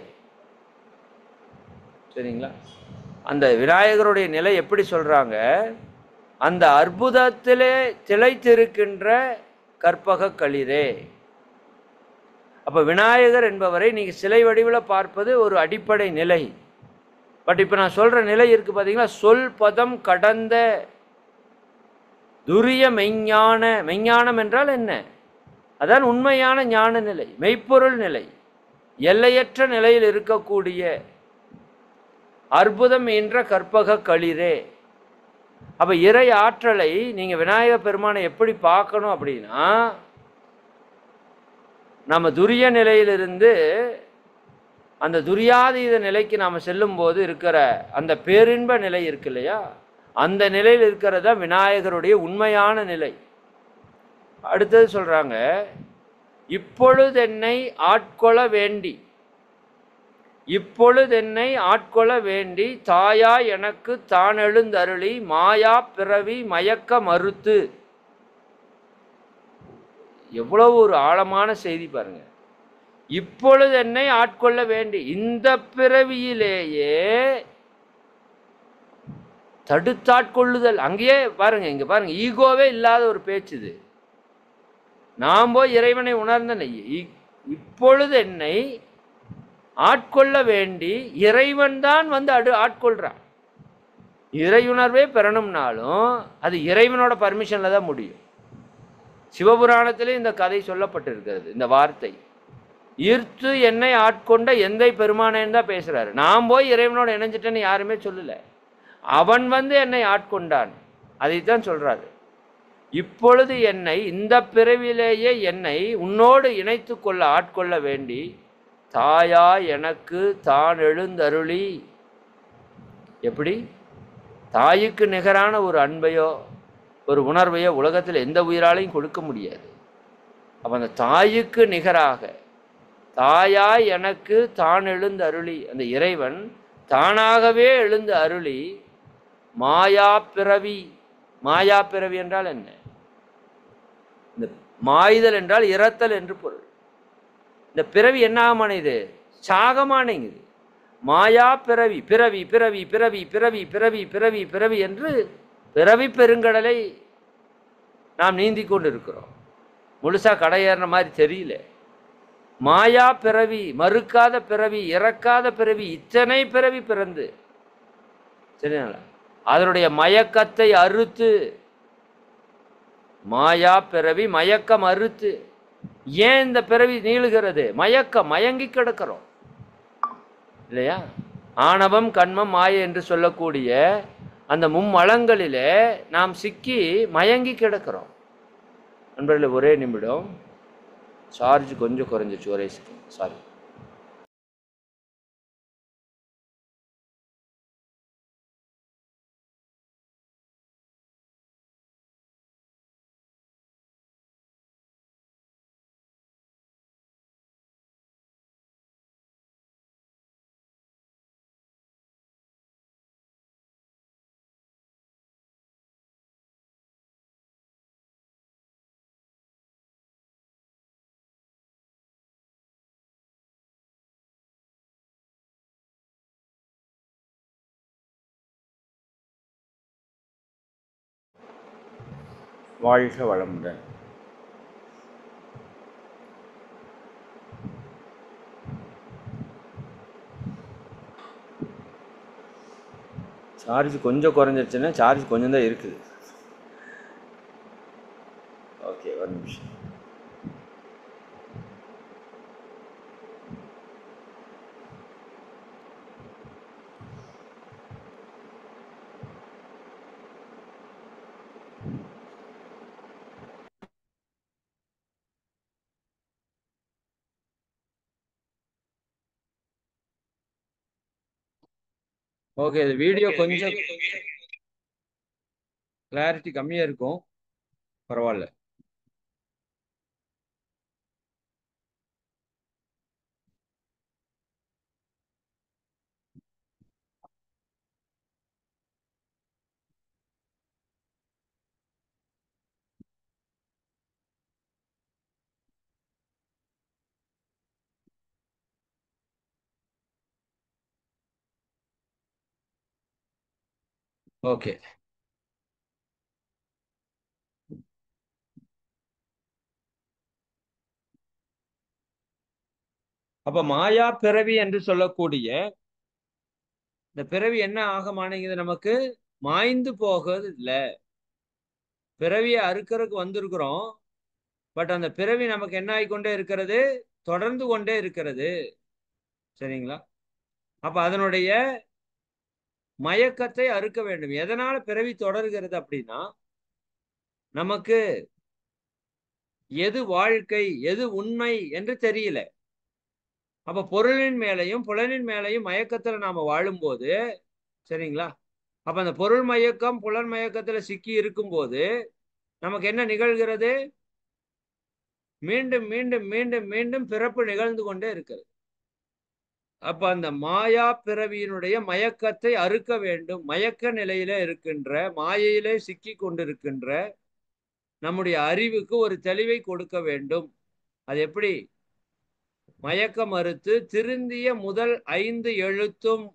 சரிங்களா? அந்த விநாயகருடைய நிலை எப்படி சொல்றாங்க? அந்த அற்புதத்திலே திளைத்திருக்கின்ற கற்பக களிரே. அப்ப விநாயகர் என்பவரை நீங்க சிலை வடிவில் பார்ப்பது ஒரு அடிப்படை நிலை. பட் இப்ப நான் சொல்ற நிலை இருக்கு பாத்தீங்களா? சொல் பதம் கடந்த துரிய மெஞ்ஞான. மெஞ்ஞானம் என்றால் என்ன? அதான் உண்மையான ஞான நிலை, மெய்ப்பொருள் நிலை, எல்லையற்ற நிலையில் இருக்கக்கூடிய அற்புதம் என்ற கற்பக களிரே. அப்ப இறை ஆற்றலை நீங்க விநாயக பெருமானை எப்படி பார்க்கணும் அப்படின்னா, நம்ம துரிய நிலையிலிருந்து அந்த துரியாதீத நிலைக்கு நாம் செல்லும் போது இருக்கிற அந்த பேரின்ப நிலை இருக்கு இல்லையா? அந்த நிலையில் இருக்கிறது தான் விநாயகருடைய உண்மையான நிலை. அடுத்தது சொல்றாங்க, இப்பொழுது என்னை ஆட்கொள்ள வேண்டி, இப்பொழுது என்னை ஆட்கொள்ள வேண்டி தாயா எனக்கு தான் எழுந்தருளி மாயா பிறவி மயக்க மறுத்து. எவ்வளவு ஒரு ஆழமான செய்தி பாருங்க. இப்பொழுது என்னை ஆட்கொள்ள வேண்டி, இந்த பிறவியிலேயே தடுத்தாட்கொள்ளுதல். அங்கேயே பாருங்க, இங்க பாருங்க, ஈகோவே இல்லாத ஒரு பேச்சு இது. நாம் போய் இறைவனை உணர்ந்த இப்பொழுது என்னை ஆட்கொள்ள வேண்டி இறைவன் தான் வந்து ஆட்கொள்றான். இறையுணர்வே பெறணும்னாலும் அது இறைவனோட பர்மிஷன்ல தான் முடியும். சிவபுராணத்திலே இந்த கதை சொல்லப்பட்டிருக்கிறது. இந்த வார்த்தை ஈர்த்து என்னை ஆட்கொண்ட எந்தை பெருமானேன்னு தான் பேசுறாரு. நான் போய் இறைவனோட இணைஞ்சிட்டேன்னு யாருமே சொல்லல. அவன் வந்து என்னை ஆட்கொண்டான், அதைத்தான் சொல்றாரு. இப்பொழுது என்னை, இந்த பிறவிலேயே என்னை உன்னோடு இணைத்து கொள்ள ஆட்கொள்ள வேண்டி தாயா எனக்கு தான் எழுந்தருளி. எப்படி? தாய்க்கு நிகரான ஒரு அன்பையோ ஒரு உணர்வையோ உலகத்தில் எந்த உயிராலையும் கொடுக்க முடியாது. அப்ப அந்த தாய்க்கு நிகராக தாயா எனக்கு தான் எழுந்து அருளி, அந்த இறைவன் தானாகவே எழுந்து அருளி மாயா பிறவி. மாயா பிறவி என்றால் என்ன? இந்த மாய்தல் என்றால் இறத்தல் என்று பொருள். இந்த பிறவி என்ன ஆமானது? சாகமானது. மாயா பிறவி, பிறவி பிறவி பிறவி பிறவி பிறவி பிறவி பிறவி என்று பிறவி பெருங்கடலை நாம் நீந்தி கொண்டு இருக்கிறோம். முழுசா கடையேறின மாதிரி தெரியல. மாயா பிறவி, மறுக்காத பிறவி, இறக்காத பிறவி, இத்தனை பிறவி பிறந்து, சரிங்களா? அதனுடைய மயக்கத்தை அறுத்து, மாயா பிறவி மயக்கம் அறுத்து. ஏன் இந்த பிறவி நீளுகிறது? மயங்கி கிடக்கிறோம். இல்லையா? ஆணவம், கண்மம், மாயை என்று சொல்லக்கூடிய அந்த மும்மலங்களிலே நாம் சிக்கி மயங்கி கிடக்கிறோம். நண்பர்களே, ஒரே நிமிடம், சார்ஜ் கொஞ்சம் குறைஞ்சிச்சு, ஒரே செகண்ட், சாரி. வாழ்க வளமுடன். சார்ஜ் கொஞ்சம் குறைஞ்சிருச்சுன்னா, சார்ஜ் கொஞ்சம் தான் இருக்குது. ஓகே, ஒரு நிமிஷம். ஓகே, இது வீடியோ கொஞ்சம் கிளாரிட்டி கம்மியாக இருக்கும், பரவாயில்ல. ஓகே, அப்ப மாயா பிறவி என்று சொல்லக்கூடிய இந்த பிறவி என்ன ஆக மாட்டேங்குது? நமக்கு மாய்ந்து போகிறது இல்லை. பிறவியை அறுக்கிறதுக்கு வந்திருக்கிறோம், பட் அந்த பிறவி நமக்கு என்ன ஆகிக்கொண்டே இருக்கிறது? தொடர்ந்து கொண்டே இருக்கிறது. சரிங்களா? அப்ப அதனுடைய மயக்கத்தை அறுக்க வேண்டும். எதனால பிறவி தொடர்கிறது அப்படின்னா, நமக்கு எது வாழ்க்கை, எது உண்மை என்று தெரியல. அப்ப பொருளின் மேலையும் புலனின் மேலையும் மயக்கத்துல நாம வாழும்போது, சரிங்களா, அப்ப அந்த பொருள் மயக்கம் புலன் மயக்கத்துல சிக்கி இருக்கும்போது நமக்கு என்ன நிகழ்கிறது? மீண்டும் மீண்டும் மீண்டும் மீண்டும் பிறப்பு நிகழ்ந்து கொண்டே இருக்கிறது. அப்ப அந்த மாயா பிறவியினுடைய மயக்கத்தை அறுக்க வேண்டும். மயக்க நிலையில இருக்கின்ற, மாயையிலே சிக்கி கொண்டிருக்கின்ற நம்முடைய அறிவுக்கு ஒரு தெளிவை கொடுக்க வேண்டும். அது எப்படி? மயக்க மறுத்து திருந்திய முதல் 5 எழுத்தும்,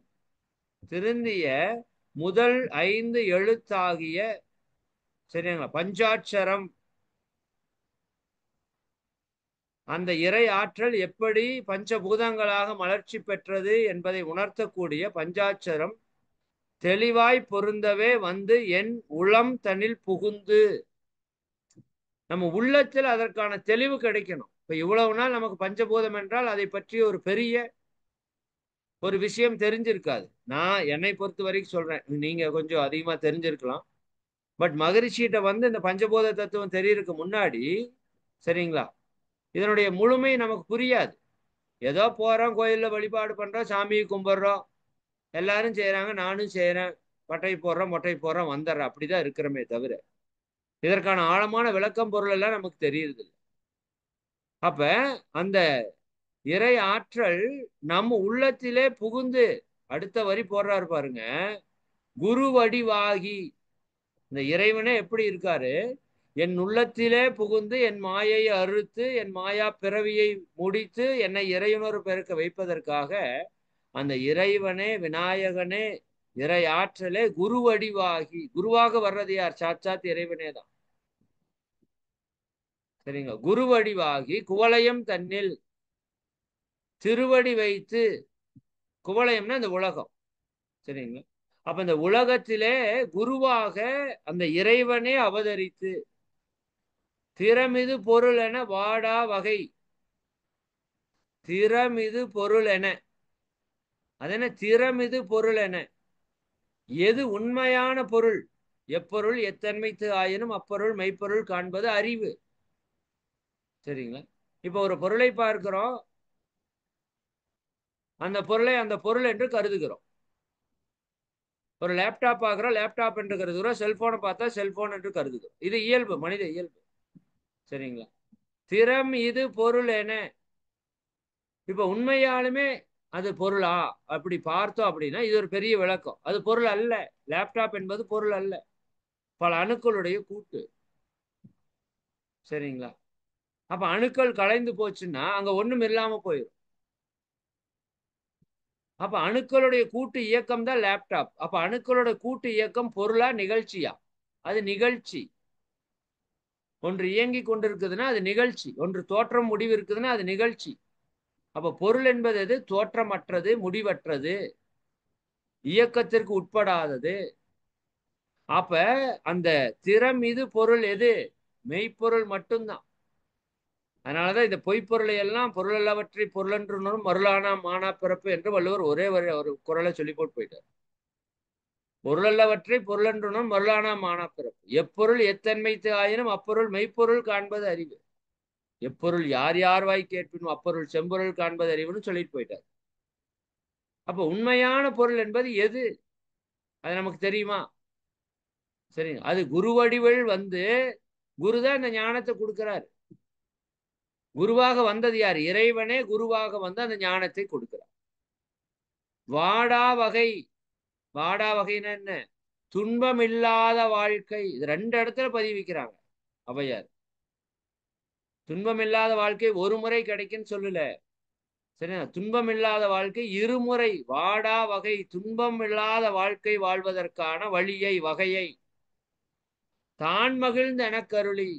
திருந்திய முதல் 5 எழுத்தாகிய, சரிங்களா, பஞ்சாட்சரம், அந்த இறை ஆற்றல் எப்படி பஞ்சபூதங்களாக மலர்ச்சி பெற்றது என்பதை உணர்த்தக்கூடிய பஞ்சாட்சரம் தெளிவாய் பொருந்தவே வந்து என் உளம் தன்னில் புகுந்து, நம்ம உள்ளத்தில் அதற்கான தெளிவு கிடைக்கணும். இப்ப இவ்வளவு நாள் நமக்கு பஞ்சபூதம் என்றால் அதை பற்றி ஒரு பெரிய ஒரு விஷயம் தெரிஞ்சிருக்காது. நான் என்னை பொறுத்த வரைக்கும் சொல்றேன், நீங்க கொஞ்சம் அதிகமா தெரிஞ்சிருக்கலாம். பட் மகரிஷிகிட்ட வந்து இந்த பஞ்சபூத தத்துவம் தெரியறதுக்கு முன்னாடி, சரிங்களா, இதனுடைய முழுமை நமக்கு புரியாது. ஏதோ போறோம், கோயில்ல வழிபாடு பண்றோம், சாமியை கும்பிடுறோம், எல்லாரும் செய்யறாங்க, நானும் செய்யறேன், பட்டை போடுறோம், மொட்டை போடுறோம், வந்துடுறோம், அப்படிதான் இருக்கிறோமே தவிர இதற்கான ஆழமான விளக்கம் பொருள் எல்லாம் நமக்கு தெரியுது. அப்ப அந்த இறை ஆற்றல் நம்ம உள்ளத்திலே புகுந்து, அடுத்த வரி போடுறாரு பாருங்க, குரு வடிவாகி. இந்த இறைவனே எப்படி இருக்காரு? என் உள்ளத்திலே புகுந்து என் மாயை அறுத்து என் மாயா பிறவியை முடித்து என்னை இறையுணர்வு பெருக்க வைப்பதற்காக அந்த இறைவனே, விநாயகனே, இறை ஆற்றலே குரு வடிவாகி. குருவாக வர்றது யார்? சாட்சாத் இறைவனே தான். சரிங்க, குரு வடிவாகி குவலயம் தன்னில் திருவடி வைத்து, குவலயம்னா இந்த உலகம், சரிங்களா, அப்ப இந்த உலகத்திலே குருவாக அந்த இறைவனே அவதரித்து, திறமிது பொருள் என வாடா வகை, திறமிது பொருள் என, அதென்ன திறமிது பொருள் என, எது உண்மையான பொருள், எப்பொருள் எத்தன்மைத்து ஆயினும் அப்பொருள் மெய்ப்பொருள் காண்பது அறிவு. சரிங்களா? இப்ப ஒரு பொருளை பார்க்கிறோம், அந்த பொருளை அந்த பொருள் என்று கருதுகிறோம். ஒரு லேப்டாப் பார்க்கிறோம், லேப்டாப் என்று கருதுகிறோம். செல்போனை பார்த்தா செல்போன் என்று கருதுகிறோம். இது இயல்பு, மனித இயல்பு. சரிங்களா? திறம் இது பொருள் என, இப்ப உண்மையாலுமே அது பொருளா அப்படி பார்த்தோம் அப்படின்னா இது ஒரு பெரிய விளக்கம். அது பொருள் அல்ல. லேப்டாப் என்பது பொருள் அல்ல, பல அணுக்களுடைய கூட்டு. சரிங்களா? அப்ப அணுக்கள் கலைந்து போச்சுன்னா அங்க ஒண்ணும் இல்லாம போயிடும். அப்ப அணுக்களுடைய கூட்டு இயக்கம் தான் லேப்டாப். அப்ப அணுக்களோட கூட்டு இயக்கம் பொருளா நிகழ்ச்சியா? அது நிகழ்ச்சி. ஒன்று இயங்கி கொண்டிருக்குதுன்னா அது நிகழ்ச்சி. ஒன்று தோற்றம் முடிவு இருக்குதுன்னா அது நிகழ்ச்சி. அப்ப பொருள் என்பது எது? தோற்றமற்றது, முடிவற்றது, இயக்கத்திற்கு உட்படாதது. அப்ப அந்த திறம் இது பொருள் எது? மெய்ப்பொருள் மட்டும்தான். அதனாலதான் இந்த பொய்ப்பொருளை எல்லாம் பொருள் எல்லாவற்றை பொருளென்று மருளானா மானா பிறப்பு என்று வள்ளுவர் ஒரே ஒரு குறளை சொல்லி போட்டு போயிட்டார். பொருள் எல்லாவற்றை பொருளென்று மருளானா மானா பிறப்பு. எப்பொருள் எத்தன்மைத்து ஆயினும் அப்பொருள் மெய்ப்பொருள் காண்பது அறிவு. எப்பொருள் யார் யார் வாய் கேட்பினும் அப்பொருள் செம்பொருள் காண்பது அறிவுன்னு சொல்லிட்டு போயிட்டார். அப்ப உண்மையான பொருள் என்பது எது? அது நமக்கு தெரியுமா? சரி, அது குரு வடிவில் வந்து குருதான் இந்த ஞானத்தை கொடுக்கிறார். குருவாக வந்தது யார்? இறைவனே குருவாக வந்து அந்த ஞானத்தை கொடுக்கிறார். வாடா வகை, வாடா வகைன்னா என்ன? துன்பம் இல்லாத வாழ்க்கை. இது 2 இடத்துல பதிவிக்கிறாங்க ஔவையார். துன்பம் இல்லாத வாழ்க்கை ஒரு முறை கிடைக்குன்னு சொல்லல. சரியா? துன்பம் இல்லாத வாழ்க்கை இருமுறை. வாடா வகை, துன்பம் இல்லாத வாழ்க்கை வாழ்வதற்கான வழியை, வகையை தான் மகிழ்ந்து எனக்கு அருளி.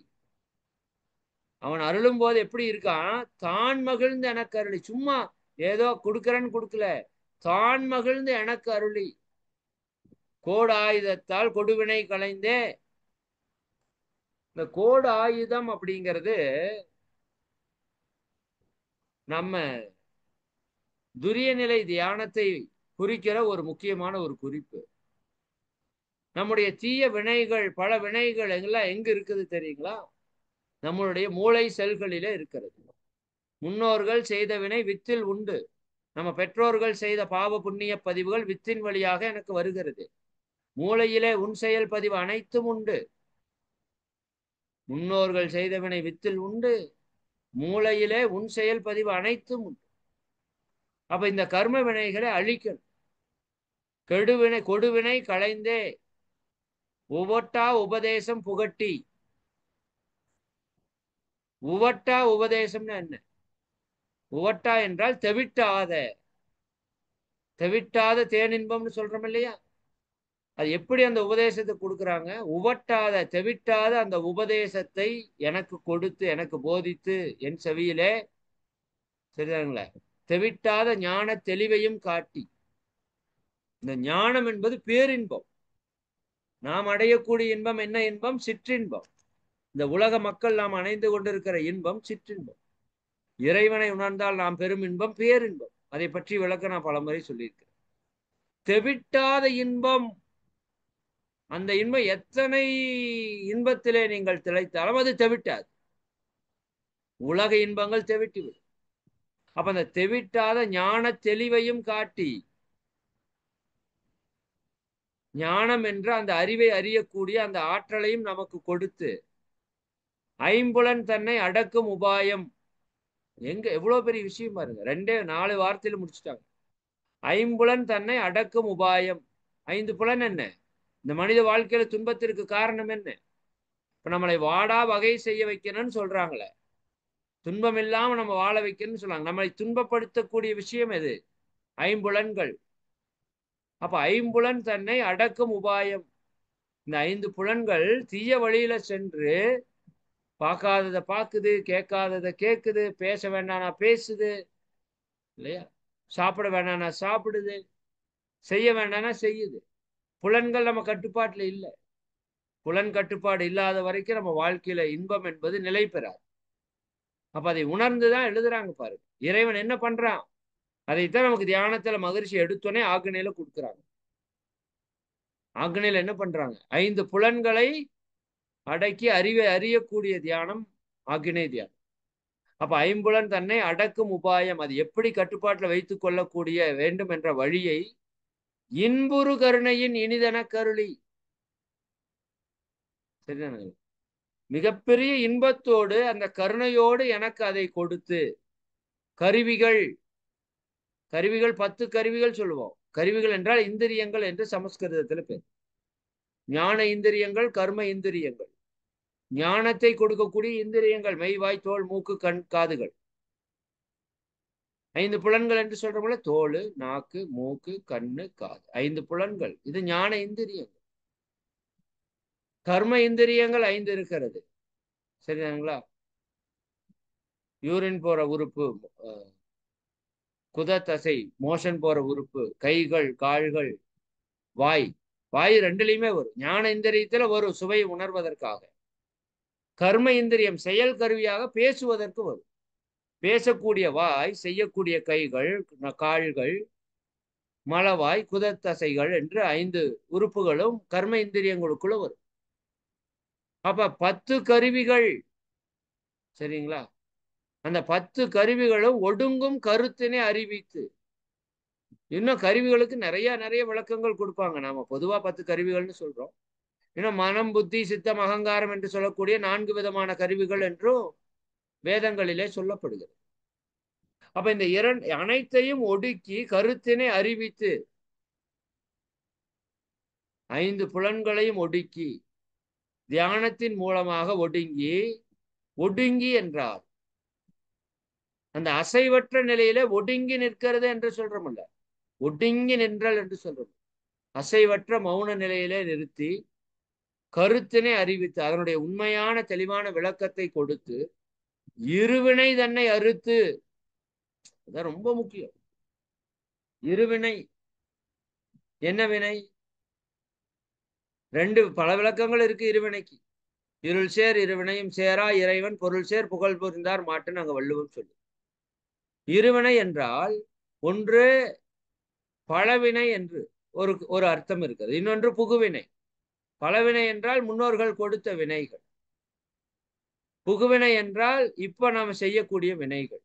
அவன் அருளும் போது எப்படி இருக்கான்? தான் மகிழ்ந்து எனக்கு அருளி. சும்மா ஏதோ கொடுக்கறன்னு கொடுக்கல, தான் மகிழ்ந்து எனக்கு அருளி. கோடு ஆயுதத்தால் கொடுவினை களைந்தே. இந்த கோடு ஆயுதம் அப்படிங்கிறது நம்ம துரிய நிலை தியானத்தை குறிக்கிற ஒரு முக்கியமான ஒரு குறிப்பு. நம்முடைய தீய வினைகள், பல வினைகள் எல்லாம் எங்க இருக்குது தெரியுங்களா? நம்மளுடைய மூளை செல்களிலே இருக்கிறது. முன்னோர்கள் செய்த வினை வித்தில் உண்டு. நம்ம பெற்றோர்கள் செய்த பாவ புண்ணிய பதிவுகள் வித்தின் வழியாக எனக்கு வருகிறது. மூளையிலே உன் செயல் பதிவு அனைத்தும் உண்டு. முன்னோர்கள் செய்த வினை வித்தில் உண்டு, மூளையிலே உன் செயல் பதிவு அனைத்தும் உண்டு. அப்ப இந்த கர்ம வினைகளை அழிக்கணும். கெடுவினை கொடுவினை களைந்தே உவட்டா உபதேசம் புகட்டி. உவட்டா உபதேசம்னா என்ன? உவட்டா என்றால் தெவிட்டாத, தெவிட்டாத தேனின்பம்னு சொல்றோம் இல்லையா? அது எப்படி அந்த உபதேசத்தை கொடுக்குறாங்க? உவட்டாத, தெவிட்டாத அந்த உபதேசத்தை எனக்கு கொடுத்து, எனக்கு போதித்து, என் செவியிலே, சரிதாங்களா, தெவிட்டாத ஞான தெளிவையும் காட்டி. இந்த ஞானம் என்பது பேரின்பம். நாம் அடையக்கூடிய இன்பம் என்ன இன்பம்? சிற்றின்பம். இந்த உலக மக்கள் நாம் அணைந்து கொண்டிருக்கிற இன்பம் சிற்றின்பம். இறைவனை உணர்ந்தால் நாம் பெரும் இன்பம் பேரின்பம். அதை பற்றி விளக்க நான் பலமுறை சொல்லியிருக்கிறேன். தெவிட்டாத இன்பம், அந்த இன்பம் எத்தனை இன்பத்திலே நீங்கள் திளைத்தாலும் அது தெவிட்டாது. உலக இன்பங்கள் தெவிட்டுவிடும். அப்ப அந்த தெவிட்டாத ஞான தெளிவையும் காட்டி, ஞானம் என்ற அந்த அறிவை அறியக்கூடிய அந்த ஆற்றலையும் நமக்கு கொடுத்து, ஐம்புலன் தன்னை அடக்கும் உபாயம். எங்க எவ்வளவு பெரிய விஷயம் பாருங்க. 4 வார்த்தையில முடிச்சுட்டாங்க. ஐம்புலன் தன்னை அடக்கும் உபாயம். 5 புலன் என்ன? இந்த மனித வாழ்க்கையில துன்பத்திற்கு காரணம் என்ன? இப்ப நம்மளை வாடா வகை செய்ய வைக்கணும்னு சொல்றாங்களே, துன்பம் இல்லாம நம்ம வாழ வைக்கணும்னு சொல்றாங்க. நம்மளை துன்பப்படுத்தக்கூடிய விஷயம் எது? ஐம்புலன்கள். அப்ப ஐம்புலன் தன்னை அடக்கும் உபாயம். இந்த 5 புலன்கள் தீய வழியில சென்று பார்க்காததை பார்க்குது, கேட்காததை கேட்குது, பேச வேண்டானா பேசுது இல்லையா? சாப்பிட வேண்டானா சாப்பிடுது, செய்ய வேண்டானா செய்யுது. புலன்கள் நம்ம கட்டுப்பாட்டுல இல்லை. புலன் கட்டுப்பாடு இல்லாத வரைக்கும் நம்ம வாழ்க்கையில இன்பம் என்பது நிலை பெறாது. அப்ப அதை உணர்ந்துதான் எழுதுறாங்க பாருங்க. இறைவன் என்ன பண்றான்? அதைத்தான் நமக்கு தியானத்துல மகரிஷி எடுத்தோன்னே ஆக்னியில கொடுக்குறாங்க. ஆக்னியில என்ன பண்றாங்க? 5 புலன்களை அடக்கி அறியக்கூடிய தியானம் ஆக்னே தியானம். அப்ப 5 தன்னை அடக்கும் உபாயம், அது எப்படி கட்டுப்பாட்டுல வைத்துக் கொள்ளக்கூடிய வேண்டும் என்ற வழியை இன்புறு கருணையின் இனிதன கருளி. சரிதானே? மிகப்பெரிய இன்பத்தோடு அந்த கருணையோடு எனக்கு அதை கொடுத்து, கருவிகள் 10 கருவிகள் சொல்லுவோம். கருவிகள் என்றால் இந்திரியங்கள் என்று சமஸ்கிருதத்துல பேர். ஞான இந்திரியங்கள், கர்ம இந்திரியங்கள். ஞானத்தை கொடுக்கக்கூடிய இந்திரியங்கள் மெய், வாய், தோல், மூக்கு, கண், காதுகள். 5 புலன்கள் என்று சொல்றோம்ல, தோல், நாக்கு, மூக்கு, கண்ணு, காது. 5 புலன்கள். இது ஞான இந்திரியங்கள். கர்ம இந்திரியங்கள் 5 இருக்கிறது. சரிதானுங்களா? யூரின் போற உறுப்பு, குதத்தசை, மோஷன் போற உறுப்பு, கைகள், கால்கள், வாய். வாய் 2லயுமே வரும். ஞான இந்திரியத்துல வரும் சுவை உணர்வதற்காக. கர்ம இந்திரியம் செயல் கருவியாக பேசுவதற்கு வரும். பேசக்கூடிய வாய், செய்யக்கூடிய கைகள், கால்கள், மலவாய், குதத்தசைகள் என்று 5 உறுப்புகளும் கர்ம இந்திரியங்களுக்குள்ள வரும். அப்ப 10 கருவிகள். சரிங்களா? அந்த 10 கருவிகளும் ஒடுங்கும் கருத்தினை அறிவித்து. இன்னும் கருவிகளுக்கு நிறைய விளக்கங்கள் கொடுப்பாங்க. நாம பொதுவா 10 கருவிகள்னு சொல்றோம். இன்னும் மனம், புத்தி, சித்தம், அகங்காரம் என்று சொல்லக்கூடிய 4 விதமான கருவிகள் என்றும் வேதங்களிலே சொல்லப்படுகிறது. அப்ப இந்த அனைத்தையும் ஒடுக்கி கருத்தினை அறிவித்து, 5 புலன்களையும் ஒடுக்கி தியானத்தின் மூலமாக ஒடுங்கி என்றார். அந்த அசைவற்ற நிலையில ஒடுங்கி நிற்கிறது என்று சொல்றோம்ல, ஒடுங்கி நின்றல் என்று சொல்றோம். அசைவற்ற மௌன நிலையிலே நிறுத்தி கருத்தினை அறிவித்து அதனுடைய உண்மையான தெளிவான விளக்கத்தை கொடுத்து இருவினை தன்னை அறுத்து. அதான் ரொம்ப முக்கியம். இருவினை என்ன வினை? 2 பல விளக்கங்கள் இருக்கு இருவினைக்கு. இருள் சேர் இருவினையும் சேரா இறைவன் பொருள் சேர் புகழ் புரிந்தார் மாட்டுன்னு அங்க வள்ளுவம் சொல்லு. இருவினை என்றால் ஒன்று பழவினை என்று ஒரு அர்த்தம் இருக்கிறது. இன்னொன்று புகுவினை. பழவினை என்றால் முன்னோர்கள் கொடுத்த வினைகள். புகுவினை என்றால் இப்ப நாம செய்யக்கூடிய வினைகள்.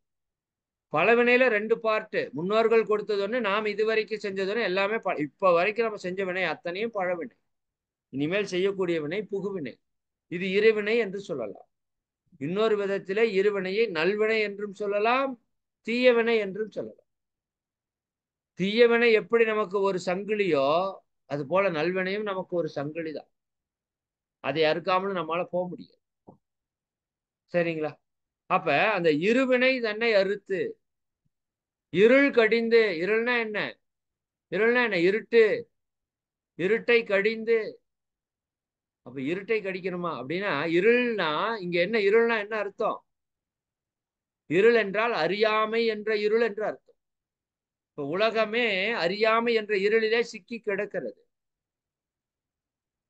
பழவினையில 2 பார்ட்டு. முன்னோர்கள் கொடுத்தது ஒண்ணு, நாம் இதுவரைக்கும் செஞ்சது ஒண்ணு. எல்லாமே இப்ப வரைக்கும் நம்ம செஞ்ச வினை அத்தனையும் பழவினை. இனிமேல் செய்யக்கூடிய வினை புகுவினை. இது இருவினை என்று சொல்லலாம். இன்னொரு விதத்திலே இருவினையை நல்வினை என்றும் சொல்லலாம், தீயவினை என்றும் சொல்லலாம். தீயவினை எப்படி நமக்கு ஒரு சங்கிலியோ அது போல நல்வினையும் நமக்கு ஒரு சங்கிலி தான். அதை அறுக்காமலும் நம்மளால போக முடியாது. சரிங்களா? அப்ப அந்த இருவினை தன்னை அறுத்து இருள் கடிந்து. இருள்னா என்ன? இருட்டு. இருட்டை கடிந்து. அப்ப இருட்டை கடிக்கணுமா அப்படின்னா, இருள்னா இங்க என்ன? இருள்னா என்ன அர்த்தம்? இருள் என்றால் அறியாமை என்ற இருள் என்று அர்த்தம். இப்ப உலகமே அறியாமை என்ற இருளிலே சிக்கி கிடக்கிறது.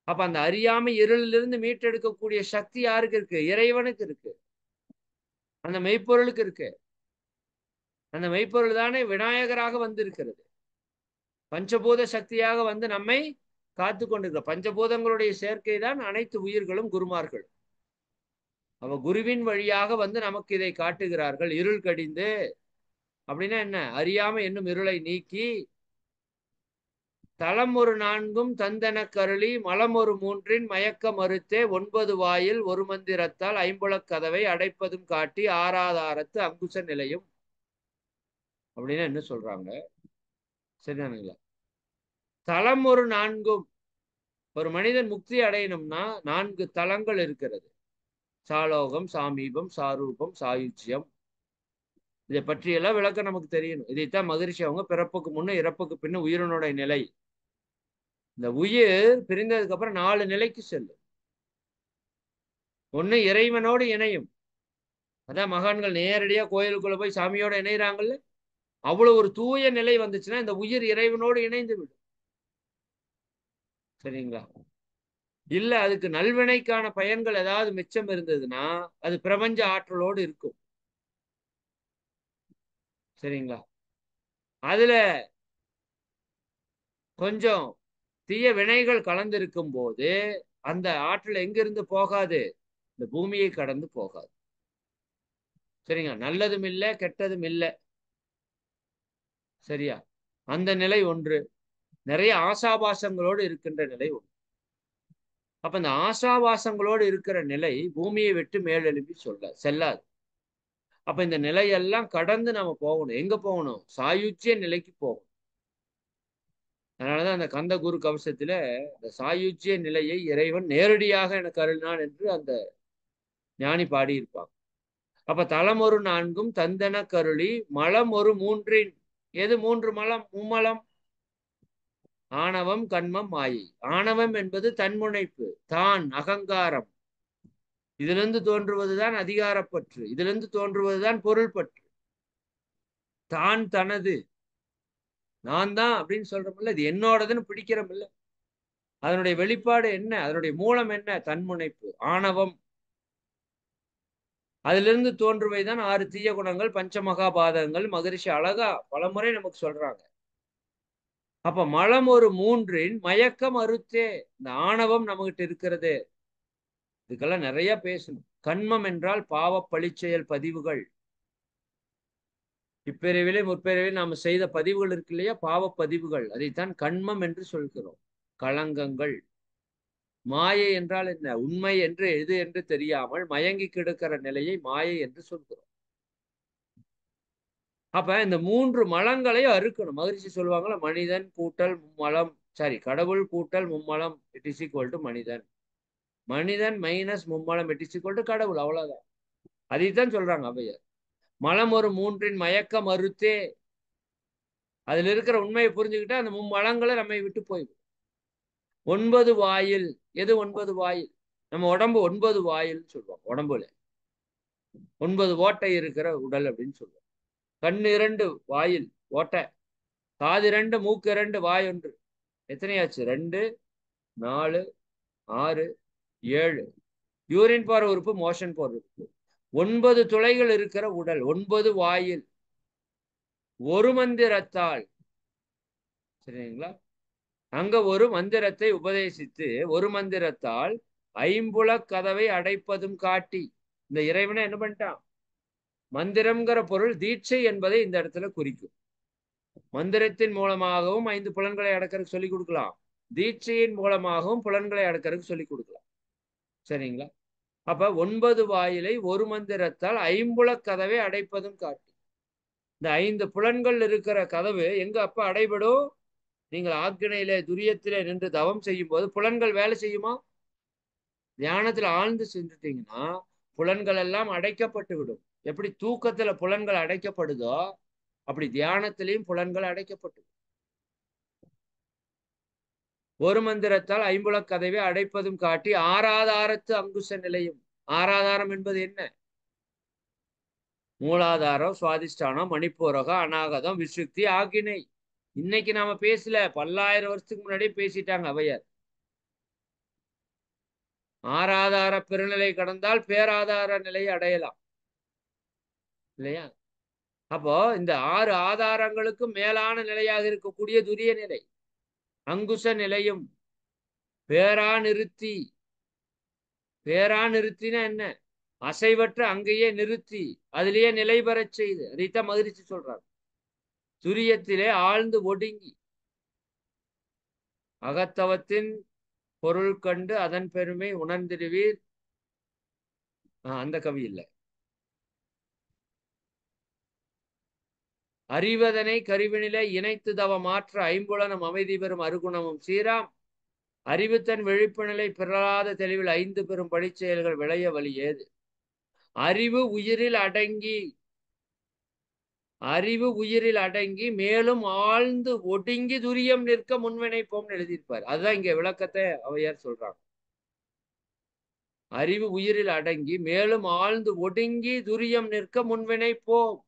அப்ப அந்த அறியாமை இருளிலிருந்து மீட்டெடுக்கக்கூடிய சக்தி யாருக்கு இருக்கு? இறைவனுக்கு இருக்கு. அந்த மெய்ப்பொருளுக்கு இருக்கு. அந்த மெய்ப்பொருள் தானே விநாயகராக வந்திருக்கிறது. பஞ்சபூத சக்தியாக வந்து நம்மை காத்து கொண்டிருக்கிற பஞ்சபூதங்களுடைய சேர்க்கை தான் அனைத்து உயிர்களும் குருமார்கள். அவ குருவின் வழியாக வந்து நமக்கு இதை காட்டுகிறார்கள். இருள் கடிந்து அப்படின்னா என்ன? அறியாமை என்னும் இருளை நீக்கி தலம் ஒரு 4 தந்தன கருளி மலம் ஒரு 3 மயக்க மறுத்தே 9 வாயில் ஒரு மந்திரத்தால் 5 கதவை அடைப்பதும் காட்டி ஆறாதாரத்து அங்குச நிலையும். அப்படின்னா என்ன சொல்றாங்க? சரிதானுங்களா? தலம் ஒரு 4. ஒரு மனிதன் முக்தி அடையணும்னா 4 தலங்கள் இருக்கிறது. சாலோகம், சாமீபம், சாரூபம், சாயுச்சியம். இதை பற்றியெல்லாம் விளக்கம் நமக்கு தெரியணும். இதைத்தான் மகரிஷி அவங்க பிறப்புக்கு முன்ன இறப்புக்கு பின்ன உயிரினுடைய நிலை. இந்த உயிர் பிரிந்ததுக்கு அப்புறம் 4 நிலைக்கு செல்லும். ஒண்ணு இறைவனோடு இணையும். அதான் மகான்கள் நேரடியா கோயிலுக்குள்ள போய் சாமியோட இணைகிறாங்கல்ல. அவ்வளவு ஒரு தூய நிலை வந்துச்சுன்னா இந்த உயிர் இறைவனோடு இணைந்து விடும். சரிங்களா? இல்ல அதுக்கு நல்வினைக்கான பயன்கள் ஏதாவது மிச்சம் இருந்ததுன்னா அது பிரபஞ்ச ஆற்றலோடு இருக்கும். சரிங்களா? அதுல கொஞ்சம் தீய வினைகள் கலந்திருக்கும் போது அந்த ஆற்றல் எங்கிருந்து போகாது, இந்த பூமியை கடந்து போகாது. சரிங்க, நல்லதும் இல்லை கெட்டதும் இல்லை. சரியா, அந்த நிலை ஒன்று. நிறைய ஆசாபாசங்களோடு இருக்கின்ற நிலை ஒன்று. அப்ப இந்த ஆசாபாசங்களோடு இருக்கிற நிலை பூமியை விட்டு மேலெழுப்பி செல்லாது. அப்ப இந்த நிலையெல்லாம் கடந்து நம்ம போகணும். எங்க போகணும்? சாயுச்சிய நிலைக்கு போகணும். அதனாலதான் அந்த கந்த குரு கவசத்துல இந்த சாயுச்சிய நிலையை இறைவன் நேரடியாக எனக்கு அருளினான் என்று அந்த ஞானி பாடியிருப்பாங்க. அப்ப தலம் ஒரு 4 தந்தன கருளி மலம் ஒரு 3. எது 3 மலம்? மும்மலம். ஆணவம், கண்மம், மாயை. ஆணவம் என்பது தன்முனைப்பு, தான், அகங்காரம். இதிலிருந்து தோன்றுவதுதான் அதிகாரப்பற்று. இதிலிருந்து தோன்றுவதுதான் பொருள் பற்று. தான் தனது, நான் தான் அப்படின்னு சொல்றோம்ல, இது என்னோடதுன்னு பிடிக்கிறோம்ல. அதனுடைய வெளிப்பாடு என்ன? அதனுடைய மூலம் என்ன? தன்முனைப்பு, ஆணவம். அதிலிருந்து தோன்றுவைதான் 6 தீய குணங்கள், பஞ்சமகாபாதகங்கள். மகரிஷி அழகா பலமுறை நமக்கு சொல்றாங்க. அப்ப மலம் ஒரு 3 மயக்கம் அறுத்தே. இந்த ஆணவம் நம்மகிட்ட இருக்கிறது. இதுக்கெல்லாம் நிறைய பேசணும். கண்மம் என்றால் பாவ பழிச்செயல் பதிவுகள். இப்பிறவிலே முற்பிறவிலே நாம செய்த பதிவுகள் இருக்கு இல்லையா, பாவ பதிவுகள். அதைத்தான் கண்மம் என்று சொல்கிறோம். களங்கங்கள். மாயை என்றால் என்ன? உண்மை என்று எது என்று தெரியாமல் மயங்கி கிடக்கிற நிலையை மாயை என்று சொல்கிறோம். அப்ப இந்த 3 மலங்களை அறுக்கணும். மகிழ்ச்சி சொல்லுவாங்களா, மனிதன் கூட்டல் மும்மலம், சாரி, கடவுள் கூட்டல் மும்மலம் இட் இஸ் ஈக்குவல் டு மனிதன். மனிதன் மைனஸ் மும்மலம் இட் இஸ் ஈக்குவல் டு கடவுள். அவ்வளவுதான். அதைத்தான் சொல்றாங்க அவையார். மலம் ஒரு 3 மயக்கம் அறுத்தே. அதுல இருக்கிற உண்மையை புரிஞ்சுக்கிட்டா அந்த மும்மலங்களை நம்மை விட்டு போய்விடும். 9 வாயில். எது 9 வாயில்? நம்ம உடம்பு 9 வாயில் சொல்லுவோம். உடம்புல 9 ஓட்டை இருக்கிற உடல் அப்படின்னு சொல்லுவோம். கண் 2 வாயில் ஓட்டை, காது 2, மூக்கு 2, வாய் 1. எத்தனையாச்சு? 2, 4, 6, 7. யூரின் போற உறுப்பு, மோஷன் போற உறுப்பு. 9 துளைகள் இருக்கிற உடல், 9 வாயில். ஒரு மந்திரத்தால், சரிங்களா, அங்க ஒரு மந்திரத்தை உபதேசித்து ஒரு மந்திரத்தால் ஐம்புல கதவை அடைப்பதும் காட்டி. இந்த இறைவனை என்ன பண்ணிட்டான்? மந்திரம்ங்கிற பொருள் தீட்சை என்பதை இந்த இடத்துல குறிக்கும். மந்திரத்தின் மூலமாகவும் 5 புலன்களை அடக்கிறதுக்கு சொல்லிக் கொடுக்கலாம். தீட்சையின் மூலமாகவும் புலன்களை அடக்கிறதுக்கு சொல்லிக் கொடுக்கலாம். சரிங்களா? அப்ப 9 வாயிலை ஒரு மந்திரத்தால் ஐம்புல கதவை அடைப்பதும் காட்டி. இந்த 5 புலன்கள் இருக்கிற கதவு எங்க அப்ப அடைபடும்? நீங்கள் ஆக்கினையிலே துரியத்திலே நின்று தவம் செய்யும் போது புலன்கள் வேலை செய்யுமா? தியானத்துல ஆழ்ந்து செஞ்சுட்டீங்கன்னா புலன்கள் எல்லாம் அடைக்கப்பட்டு விடும். எப்படி தூக்கத்துல புலன்கள் அடைக்கப்படுதோ அப்படி தியானத்திலையும் புலன்கள் அடைக்கப்பட்டு. ஒரு மந்திரத்தால் ஐம்புல கதவை அடைப்பதும் காட்டி ஆறாதாரத்து அங்குச நிலையும். ஆறாதாரம் என்பது என்ன? மூலாதாரம், சுவாதிஷ்டானம், மணிப்பூரகம், அநாகதம், விசுக்தி, ஆகினை. இன்னைக்கு நாம பேசல, பல்லாயிரம் வருஷத்துக்கு முன்னாடியே பேசிட்டாங்க அவையார். ஆறாதார பெருநிலை கடந்தால் பேராதார நிலையை அடையலாம் இல்லையா? அப்போ இந்த 6 ஆதாரங்களுக்கும் மேலான நிலையாக இருக்கக்கூடிய துரிய நிலை அங்குச நிலையும். பேரா நிறுத்தி. பேரா நிறுத்தினா என்ன? அசைவற்ற அங்கேயே நிறுத்தி அதிலேயே நிலை பெறச் செய்து. அதைத்தான் மகிழ்ச்சி சொல்றாங்க. துரியத்திலே ஆழ்ந்து ஒடுங்கி அகத்தவத்தின் பொருள் கண்டு அதன் பெருமை உணர்ந்திடுவீர். அந்த கவி இல்லை. அறிவதனை கருவினிலே இணைத்து தவ மாற்ற ஐம்புலனும் அமைதி பெறும் அருகுணமும் சீராம். அறிவுத்தன் விழிப்பு நிலை பிறலாத தெளிவில் 5 பெரும் படிச்செயல்கள் விளைய வழி ஏது? அறிவு உயிரில் அடங்கி, அறிவு உயிரில் அடங்கி மேலும் ஆழ்ந்து ஒடுங்கி துரியம் நிற்க முன்வினைப்போம்னு எழுதியிருப்பார். அதுதான் இங்க விளக்கத்தை அவையார் சொல்றாங்க. அறிவு உயிரில் அடங்கி மேலும் ஆழ்ந்து ஒடுங்கி துரியம் நிற்க முன்வினைப்போம்.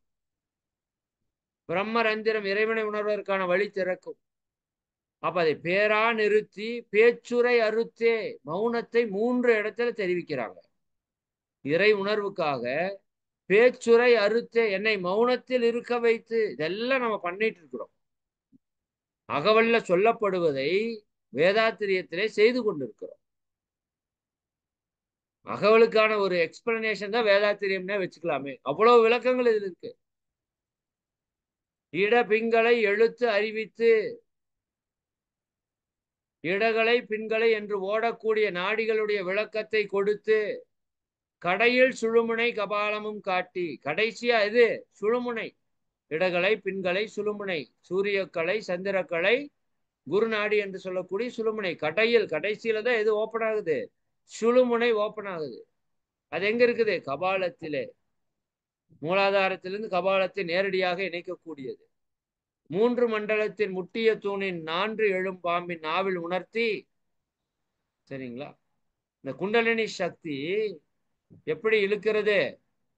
பிரம்மரந்திரம் இறைவனை உணர்வதற்கான வழி திறக்கும். அப்ப அதை பேரா நிறுத்தி பேச்சுரை அறுத்தே. மௌனத்தை 3 இடத்துல தெரிவிக்கிறாங்க. இறை உணர்வுக்காக பேச்சுரை அறுத்து என்னை மௌனத்தில் இருக்க வைத்து, இதெல்லாம் நம்ம பண்ணிட்டு இருக்கிறோம். அகவல்ல சொல்லப்படுவதை வேதாத்திரியத்திலே செய்து கொண்டிருக்கிறோம். அகவலுக்கான ஒரு எக்ஸ்பிளனேஷன் தான் வேதாத்திரியம்னே வச்சுக்கலாமே. அவ்வளவு விளக்கங்கள் இதுல இருக்கு. இட பிங்களை எழுத்து அறிவித்து, இடகளை பின்களை என்று ஓடக்கூடிய நாடிகளுடைய விளக்கத்தை கொடுத்து, கடையில் சுழுமுனை கபாலமும் காட்டி, கடைசியா இது சுழுமுனை, இடகளை பின்களை சுழுமுனை, சூரியக்கலை சந்திரக்கலை குருநாடி என்று சொல்லக்கூடிய சுழுமுனை, கடையில் கடைசியில தான் எது ஓப்பன் ஆகுது? சுழுமுனை ஓப்பன் ஆகுது. அது எங்க இருக்குது? கபாலத்திலே. மூலாதாரத்திலிருந்து கபாலத்தை நேரடியாக இணைக்கக்கூடியது. 3 மண்டலத்தின் முட்டிய தூணின் 4 எழும் பாம்பின் நாவில் உணர்த்தி, சரிங்களா? இந்த குண்டலினி சக்தி எப்படி இழுக்கிறது?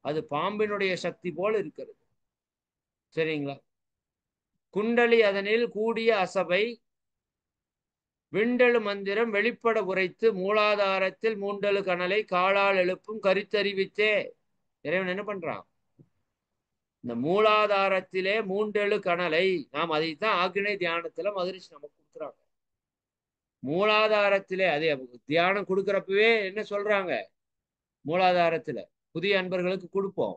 அது பாம்பினுடைய சக்தி போல இருக்கிறது. சரிங்களா? குண்டலி அதனில் கூடிய அசபை விண்டெழு மந்திரம் வெளிப்பட உரைத்து, மூலாதாரத்தில் மூண்டலு கனலை காலால் எழுப்பும் கருத்தறிவித்தே. இறைவன் என்ன பண்றான்? இந்த மூலாதாரத்திலே மூண்டெழு கனலை, நாம் அதைத்தான் ஆக்னை தியானத்துல மகரிஷி நமக்கு கொடுக்குறாங்க. மூலாதாரத்திலே அதே தியானம் கொடுக்கறப்பவே என்ன சொல்றாங்க? மூலாதாரத்துல புதிய அன்பர்களுக்கு கொடுப்போம்,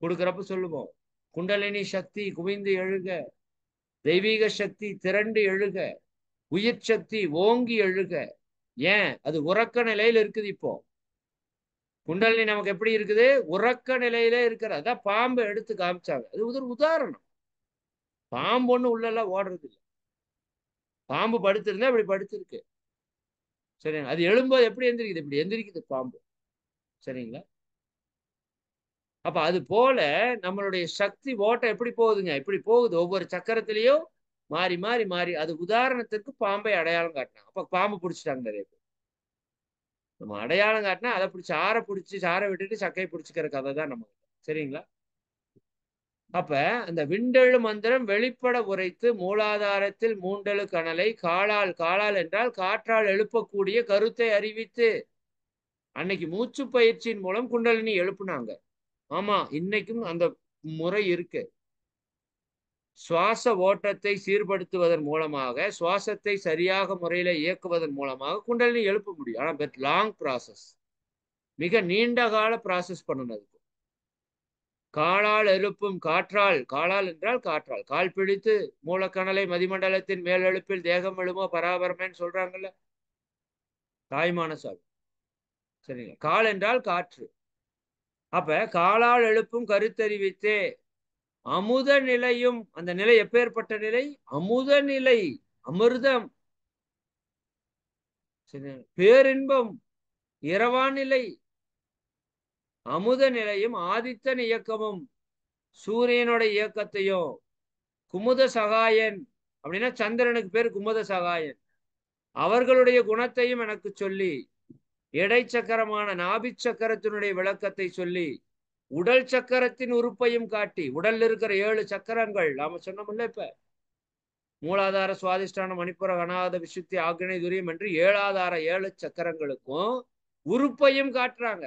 கொடுக்கறப்ப சொல்லுவோம், குண்டலினி சக்தி குவிந்து எழுக, தெய்வீக சக்தி திரண்டு எழுக, உயிர் சக்தி ஓங்கி எழுக. ஏன்? அது உறக்க நிலையில இருக்குது. இப்போ குண்டலினி நமக்கு எப்படி இருக்குது? உறக்க நிலையில இருக்கிற. அதான் பாம்பு எடுத்து காமிச்சாங்க. அது ஒரு உதாரணம். பாம்பு ஒண்ணு உள்ளெல்லாம் ஓடுறது இல்லை. பாம்பு படுத்திருந்தா இப்படி படுத்திருக்கு. சரிங்களா? அது எழும்போது எப்படி எந்திரிக்குது? இப்படி எந்திரிக்குது பாம்பு. சரிங்களா? அப்ப அது போல நம்மளுடைய சக்தி ஓட்டம் எப்படி போகுதுங்க? இப்படி போகுது. ஒவ்வொரு சக்கரத்திலையும் மாறி மாறி மாறி. அது உதாரணத்துக்கு பாம்பை அடையாளம் காட்டினாங்க. அப்ப பாம்பு பிடிச்சிட்டாங்க நிறைய பேர். நம்ம அடையாளம் காட்டினா அதை பிடிச்சி சாரை பிடிச்சி சாரை விட்டுட்டு சக்கையை பிடிச்சிக்கிற கதை தான் நமக்கு. சரிங்களா? அப்ப அந்த விண்டெழு மந்திரம் வெளிப்பட உரைத்து, மூலாதாரத்தில் மூண்டெழு கனலை காலால், காலால் என்றால் காற்றால் எழுப்பக்கூடிய கருத்தை அறிவித்து, அன்னைக்கு மூச்சு பயிற்சியின் மூலம் குண்டலினி எழுப்புனாங்க. ஆமா, இன்னைக்கும் அந்த முறை இருக்கு. சுவாச ஓட்டத்தை சீர்படுத்துவதன் மூலமாக, சுவாசத்தை சரியாக முறையில இயக்குவதன் மூலமாக குண்டலினி எழுப்ப முடியும். ஆனா பட் லாங் ப்ராசஸ், மிக நீண்ட கால ப்ராசஸ் பண்ணணும். காலால் எழுப்பும் காற்றால், காலால் என்றால் காற்றால், கால் பிடித்து மூலக்கணலை மதிமண்டலத்தின் மேலெழுப்பில் தேகம் எழுமோ பராபரமேன்னு சொல்றாங்கல்ல தாய்மான சாமி. சரிங்க, கால் என்றால் காற்று. அப்ப காலால் எழுப்பும் கருத்தறிவித்தே அமுத நிலையும், அந்த நிலை எப்பேற்பட்ட நிலை? அமுத நிலை, அமிர்தம், பேரின்பம், இரவா நிலை, அமுத நிலையும் ஆதித்தன் இயக்கமும் சூரியனோட இயக்கத்தையும், குமுத சகாயன் அப்படின்னா சந்திரனுக்கு பேர் குமுத சகாயன், அவர்களுடைய குணத்தையும் எனக்கு சொல்லி, இடைச்சக்கரமான நாபி சக்கரத்தினுடைய விளக்கத்தை சொல்லி, உடல் சக்கரத்தின் உறுப்பையும் காட்டி, உடல்ல இருக்கிற 7 சக்கரங்கள் நாம சொன்னோம்ல, இப்ப மூலாதார சுவாதிஷ்டான மணிப்புர அநாத விசுத்தி ஆக்னை துரியம் என்று 7 சக்கரங்களுக்கும் உறுப்பையும் காட்டுறாங்க.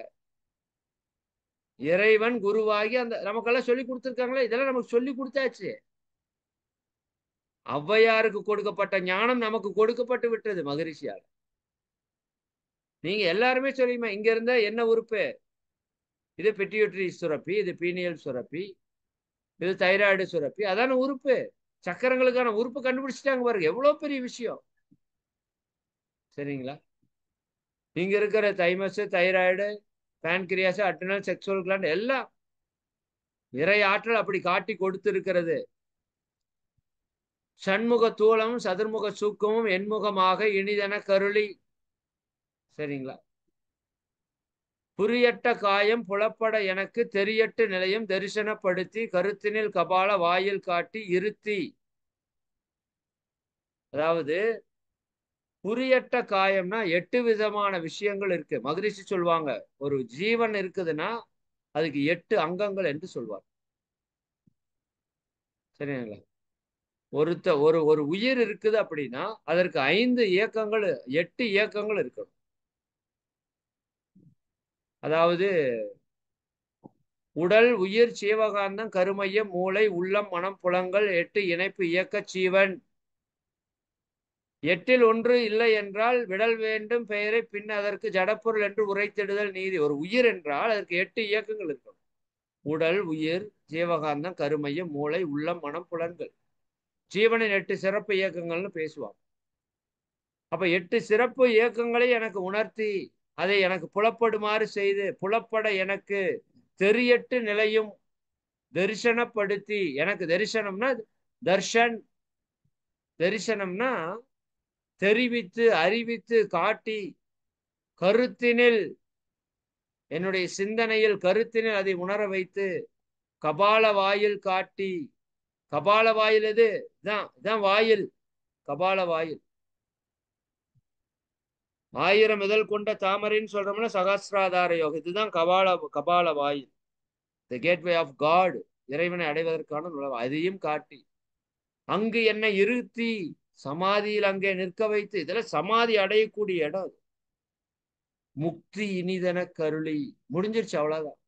இறைவன் குருவாகி அந்த நமக்கெல்லாம் சொல்லி கொடுத்துருக்காங்களே, இதெல்லாம் நமக்கு சொல்லி கொடுத்தாச்சு. ஔவையாருக்கு கொடுக்கப்பட்ட ஞானம் நமக்கு கொடுக்கப்பட்டு விட்டது மகரிஷியால். நீங்க எல்லாருமே சொல்லியுமா, இங்க இருந்தா என்ன உறுப்பு? இது பிட்யூட்டரி சுரப்பி, இது பீனியல் சுரப்பி, இது தைராய்டு சுரப்பி, அதான உறுப்பு. சக்கரங்களுக்கான உறுப்பு கண்டுபிடிச்சிட்டாங்க பாருங்க, எவ்வளவு பெரிய விஷயம். சரிங்களா? இங்க இருக்கிற thymus, thyroid, pancreas, adrenal, sexual gland எல்லாம் இறை ஆற்றல் அப்படி காட்டி கொடுத்திருக்கிறது. சண்முக தூளமும் சதுர்முக சூக்கமும் எண்முகமாக இனிதன கருளி. சரிங்களா? புரியட்ட காயம் புலப்பட எனக்கு தெரியட்டு நிலையம் தரிசனப்படுத்தி, கருத்தினில் கபால வாயில் காட்டி இருத்தி. அதாவது புரியட்ட காயம்னா 8 விதமான விஷயங்கள் இருக்கு. மகரிஷி சொல்லுவாங்க, ஒரு ஜீவன் இருக்குதுன்னா அதுக்கு 8 அங்கங்கள் என்று சொல்வார். சரிங்களா? ஒரு உயிர் இருக்குது அப்படின்னா அதற்கு 5 இயக்கங்கள், 8 இயக்கங்கள் இருக்கணும். அதாவது உடல், உயிர், ஜீவகாந்தம், கருமையம், மூளை, உள்ளம், மனம், புலங்கள், 8 இணைப்பு இயக்க ஜீவன். 8ல் 1 இல்லை என்றால் விடல் வேண்டும் பெயரை, பின் அதற்கு ஜடப்பொருள் என்று உரைத்திடுதல் நீதி. ஒரு உயிர் என்றால் அதற்கு 8 இயக்கங்கள் இருக்கும். உடல், உயிர், ஜீவகாந்தம், கருமையம், மூளை, உள்ளம், மனம், புலன்கள். ஜீவனின் 8 சிறப்பு இயக்கங்கள்னு பேசுவாங்க. அப்ப 8 சிறப்பு இயக்கங்களை எனக்கு உணர்த்தி அதை எனக்கு புலப்படுமாறு செய்து, புலப்பட எனக்கு தெரியட்டு நிலையும் தரிசனப்படுத்தி, எனக்கு தரிசனம்னா தர்ஷன், தரிசனம்னா தெரிவித்து அறிவித்து காட்டி, கருத்தினில் என்னுடைய சிந்தனையில் கருத்தினில் அதை உணர வைத்து, கபால வாயில் காட்டி. கபால வாயில் எது? இதான் வாயில், கபால வாயில். 1000 இதழ் கொண்ட தாமரைன்னு சொல்றோம்னா சகசிராதார யோகம். இதுதான் கபால வாயில், தி கேட்வே ஆஃப் காட், இறைவனை அடைவதற்கான நுழைவு. அதையும் காட்டி அங்கு என்னை இருத்தி சமாதியில் அங்கே நிற்க வைத்து, இதெல்லாம் சமாதி அடையக்கூடிய இடம். முக்தி இனிதென கருளி, முடிஞ்சிருச்சு, அவ்வளவுதான்.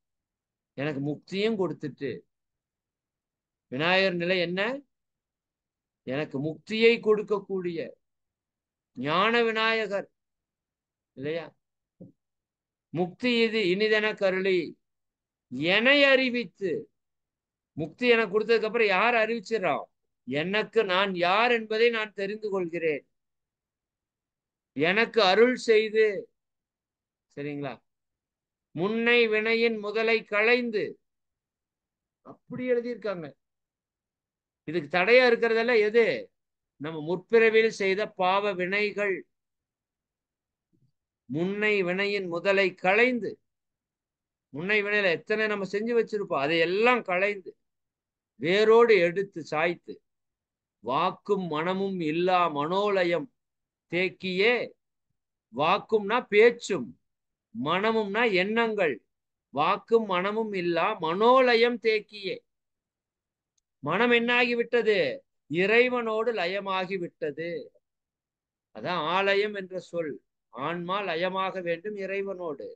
எனக்கு முக்தியும் கொடுத்துட்டு, விநாயகர் நிலை என்ன? எனக்கு முக்தியை கொடுக்கக்கூடிய ஞான விநாயகர் இல்லையா? முக்தி இது இனிதென கருளி என்னை அறிவித்து, முக்தி எனக்கு கொடுத்ததுக்கு அப்புறம் யார் அறிவிச்சிடறான்? எனக்கு நான் யார் என்பதை நான் தெரிந்து கொள்கிறேன். எனக்கு அருள் செய்து, சரிங்களா, முன்னை வினையின் முதலை களைந்து, அப்படி எழுதியிருக்காங்க. இதுக்கு தடையா இருக்கிறதெல்லாம் எது? நம்ம முற்பிறவியில் செய்த பாவ வினைகள். முன்னை வினையின் முதலை களைந்து, முன்னை வினையில எத்தனை நம்ம செஞ்சு வச்சிருப்போம், அதையெல்லாம் களைந்து வேரோடு எடுத்து சாய்த்து, வாக்கும் மனமும் இல்லா மனோலயம் தேக்கியே. வாக்கும்னா பேச்சும், மனமும்னா எண்ணங்கள். வாக்கும் மனமும் இல்லா மனோலயம் தேக்கியே. மனம் என்னாகிவிட்டது? இறைவனோடு லயமாகிவிட்டது. அதான் ஆலயம் என்ற சொல். ஆன்மா லயமாக வேண்டும் இறைவனோடு.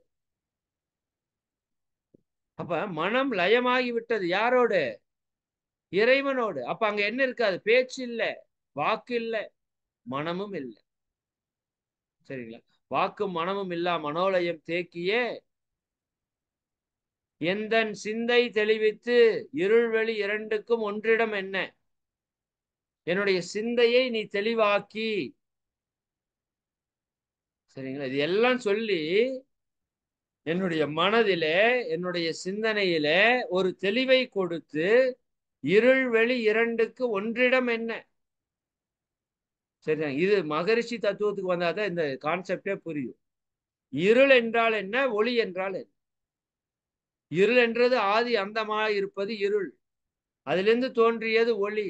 அப்ப மனம் லயமாகி விட்டது யாரோடு? இறைவனோடு. அப்ப அங்க என்ன இருக்காது? பேச்சு இல்ல, வாக்கு இல்ல, மனமும் இல்லை. சரிங்களா? வாக்கும் மனமும் இல்லா மனோலயம் தேக்கியே எந்தன் சிந்தை தெளிவித்து, இருள்வெளி இரண்டுக்கும் ஒன்றிடம் என்ன? என்னுடைய சிந்தையை நீ தெளிவாக்கி, சரிங்களா, இது எல்லாம் சொல்லி என்னுடைய மனதிலே என்னுடைய சிந்தனையிலே ஒரு தெளிவை கொடுத்து, இருள் வெளி இரண்டுக்கு ஒன்றிடம் என்ன? சரியா? இது மகரிஷி தத்துவத்துக்கு வந்தாதான் இந்த கான்செப்டே புரியும். இருள் என்றால் என்ன, ஒளி என்றால் என்ன? இருள் என்றது ஆதி அந்தமாக இருப்பது இருள், அதிலிருந்து தோன்றியது ஒளி.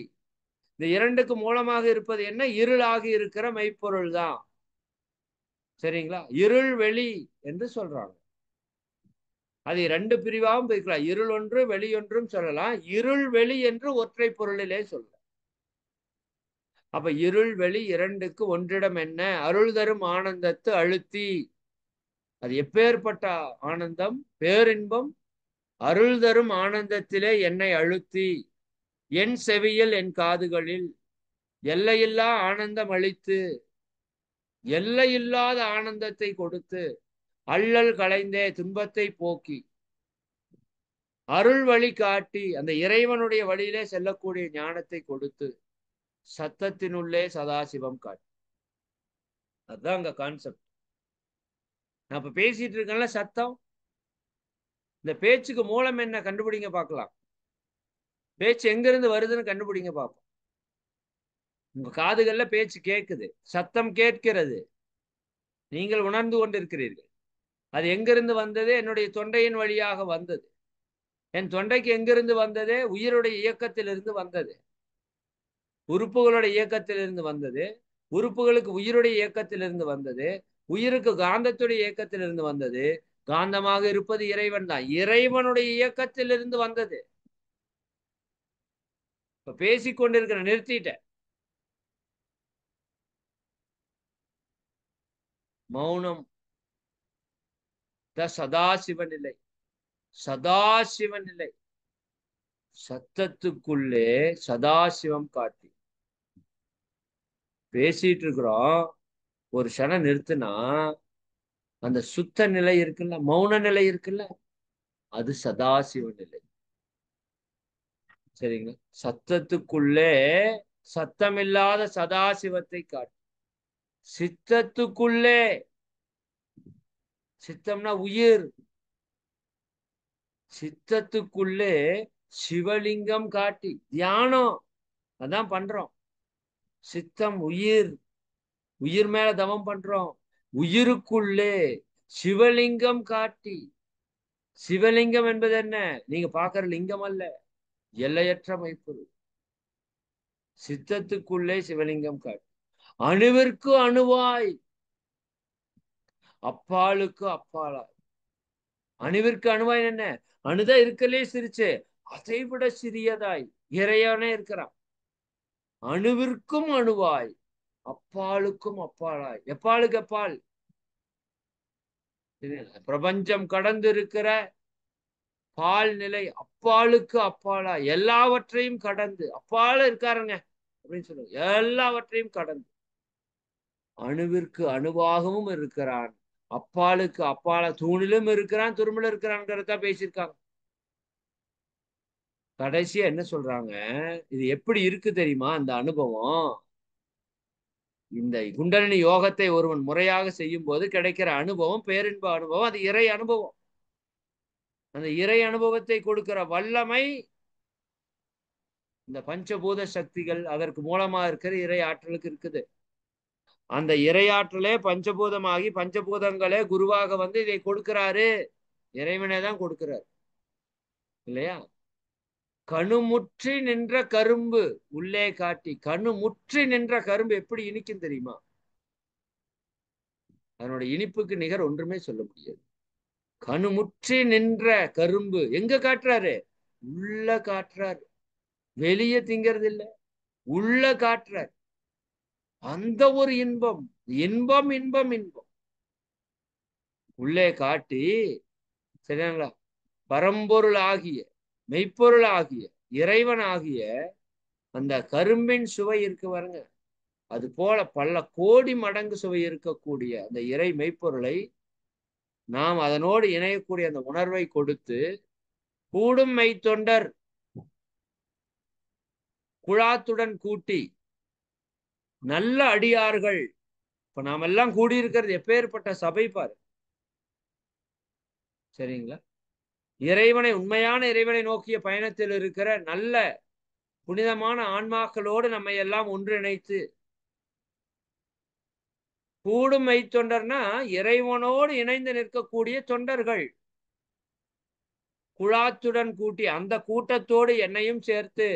இந்த இரண்டுக்கு மூலமாக இருப்பது என்ன? இருளாக இருக்கிற மெய்ப்பொருள் தான். சரிங்களா? இருள் வெளி என்று சொல்றாங்க. அதை 2 பிரிவாகவும் பிரிக்கலாம். இருள் ஒன்று வெளி ஒன்றும் சொல்லலாம். இருள் வெளி என்று ஒற்றை பொருளிலே சொல்லலாம். அப்ப இருள் வெளி இரண்டுக்கு ஒன்றிடம் என்ன? அருள் தரும் ஆனந்தத்து அழுத்தி. அது எப்பேற்பட்ட ஆனந்தம்? பேரின்பம். அருள் தரும் ஆனந்தத்திலே என்னை அழுத்தி, என் செவியில் என் காதுகளில் எல்லையில்லா ஆனந்தம் அளித்து, எல்லையில்லாத ஆனந்தத்தை கொடுத்து, அல்லல் களைந்தே துன்பத்தை போக்கி, அருள் வழி காட்டி, அந்த இறைவனுடைய வழியிலே செல்லக்கூடிய ஞானத்தை கொடுத்து, சத்தத்தினுள்ளே சதாசிவம் காட்டி. அதுதான் அங்க கான்செப்ட். நான் இப்ப பேசிட்டு இருக்கேன்ல, சத்தம். இந்த பேச்சுக்கு மூலம் என்ன? கண்டுபிடிங்க பார்க்கலாம். பேச்சு எங்கிருந்து வருதுன்னு கண்டுபிடிங்க பார்ப்போம். உங்க காதுகள்ல பேச்சு கேட்குது, சத்தம் கேட்கிறது, நீங்கள் உணர்ந்து கொண்டிருக்கிறீர்கள். அது எங்கிருந்து வந்தது? என்னுடைய தொண்டையின் வழியாக வந்தது. என் தொண்டைக்கு எங்கிருந்து வந்தது? உயிருடைய இயக்கத்திலிருந்து வந்தது. உறுப்புகளுடைய இயக்கத்திலிருந்து வந்தது. உறுப்புகளுக்கு உயிருடைய இயக்கத்திலிருந்து வந்தது. உயிருக்கு காந்தத்துடைய இயக்கத்திலிருந்து வந்தது. காந்தமாக இருப்பது இறைவன் தான். இறைவனுடைய இயக்கத்திலிருந்து வந்தது. இப்ப பேசிக்கொண்டிருக்கிற, நிறுத்திட்டேன். மௌனம் த சதாசிவ நிலை. சதாசிவ நிலை. சத்தத்துக்குள்ளே சதாசிவம் காட்டி பேசிட்டு இருக்கிறோம். ஒரு க்ஷணம் நிறுத்தினா அந்த சுத்த நிலை இருக்குல்ல, மௌன நிலை இருக்குல்ல, அது சதாசிவ நிலை. சரிங்களா? சத்தத்துக்குள்ளே சத்தமில்லாத சதாசிவத்தை காட்டு. சித்தத்துக்குள்ளே, சித்தம்னா உயிர், சித்தத்துக்குள்ளே சிவலிங்கம் காட்டி தியானம் அதான் பண்றோம். சித்தம் உயிர், உயிர் மேல தவம் பண்றோம். உயிருக்குள்ளே சிவலிங்கம் காட்டி. சிவலிங்கம் என்பது என்ன? நீங்க பாக்குற லிங்கம் அல்ல, எல்லையற்ற மெய்ப்பொருள். சித்தத்துக்குள்ளே சிவலிங்கம் காட்டி அணுவிற்கு அணுவாய், அப்பாலுக்கு அப்பாலாய். அணுவிற்கு அணுவாய் என்ன? அணுதான் இருக்கலே சிரிச்சு, அதை விட சிறியதாய் இறையானே இருக்கிறான். அணுவிற்கும் அணுவாய், அப்பாலுக்கும் அப்பாலாய். எப்பாலுக்கு அப்பால்? பிரபஞ்சம் கடந்து இருக்கிற பால் நிலை, அப்பாலுக்கு அப்பாலா, எல்லாவற்றையும் கடந்து அப்பால இருக்காருங்க அப்படின்னு சொல்லுவாங்க. எல்லாவற்றையும் கடந்து அணுவிற்கு அணுவாகவும் இருக்கிறான், அப்பாலுக்கு அப்பால தூணிலும் இருக்கிறான், துரும்பிலும் இருக்கிறான் பேசியிருக்காங்க. கடைசியா என்ன சொல்றாங்க? இது எப்படி இருக்கு தெரியுமா அந்த அனுபவம்? இந்த குண்டலினி யோகத்தை ஒருவன் முறையாக செய்யும் போது கிடைக்கிற அனுபவம் பேரின்ப அனுபவம். அது இறை அனுபவம். அந்த இறை அனுபவத்தை கொடுக்கிற வல்லமை இந்த பஞ்சபூத சக்திகள், அதற்கு மூலமா இருக்கிற இறை ஆற்றலுக்கு இருக்குது. அந்த இறையாற்றலே பஞ்சபூதமாகி பஞ்சபூதங்களே குருவாக வந்து இதை கொடுக்கிறாரு. இறைவனே தான் கொடுக்கிறார் இல்லையா? கணுமுற்றி நின்ற கரும்பு உள்ளே காட்டி. கணுமுற்றி நின்ற கரும்பு எப்படி இனிக்கும் தெரியுமா? அதனோட இனிப்புக்கு நிகர் ஒன்றுமே சொல்ல முடியாது. கணுமுற்றி நின்ற கரும்பு எங்க காட்டுறாரு? உள்ள காட்டுறாரு. வெளியே திங்கிறது இல்ல, உள்ள காட்டுறாரு. அந்த ஒரு இன்பம், இன்பம் இன்பம் இன்பம் உள்ளே காட்டி. சரிங்களா? பரம்பொருள் ஆகிய, மெய்ப்பொருள் ஆகிய, இறைவன் ஆகிய அந்த கரும்பின் சுவை இருக்கு பாருங்க, அது போல பல கோடி மடங்கு சுவை இருக்கக்கூடிய அந்த இறை மெய்ப்பொருளை நாம் அதனோடு இணையக்கூடிய அந்த உணர்வை கொடுத்து, கூடும் மெய்த்தொண்டர் குழாத்துடன் கூட்டி நல்ல அடியார்கள். இப்ப நாம எல்லாம் கூடியிருக்கிறது எப்பேற்பட்ட சபை பாரு. சரிங்களா? இறைவனை, உண்மையான இறைவனை நோக்கிய பயணத்தில் இருக்கிற நல்ல புனிதமான ஆன்மாக்களோடு நம்மை எல்லாம் ஒன்றிணைத்து, கூடும் மெய்த்தொண்டர்னா இறைவனோடு இணைந்து நிற்கக்கூடிய தொண்டர்கள். குழாத்துடன் கூட்டி, அந்த கூட்டத்தோடு என்னையும் சேர்த்து,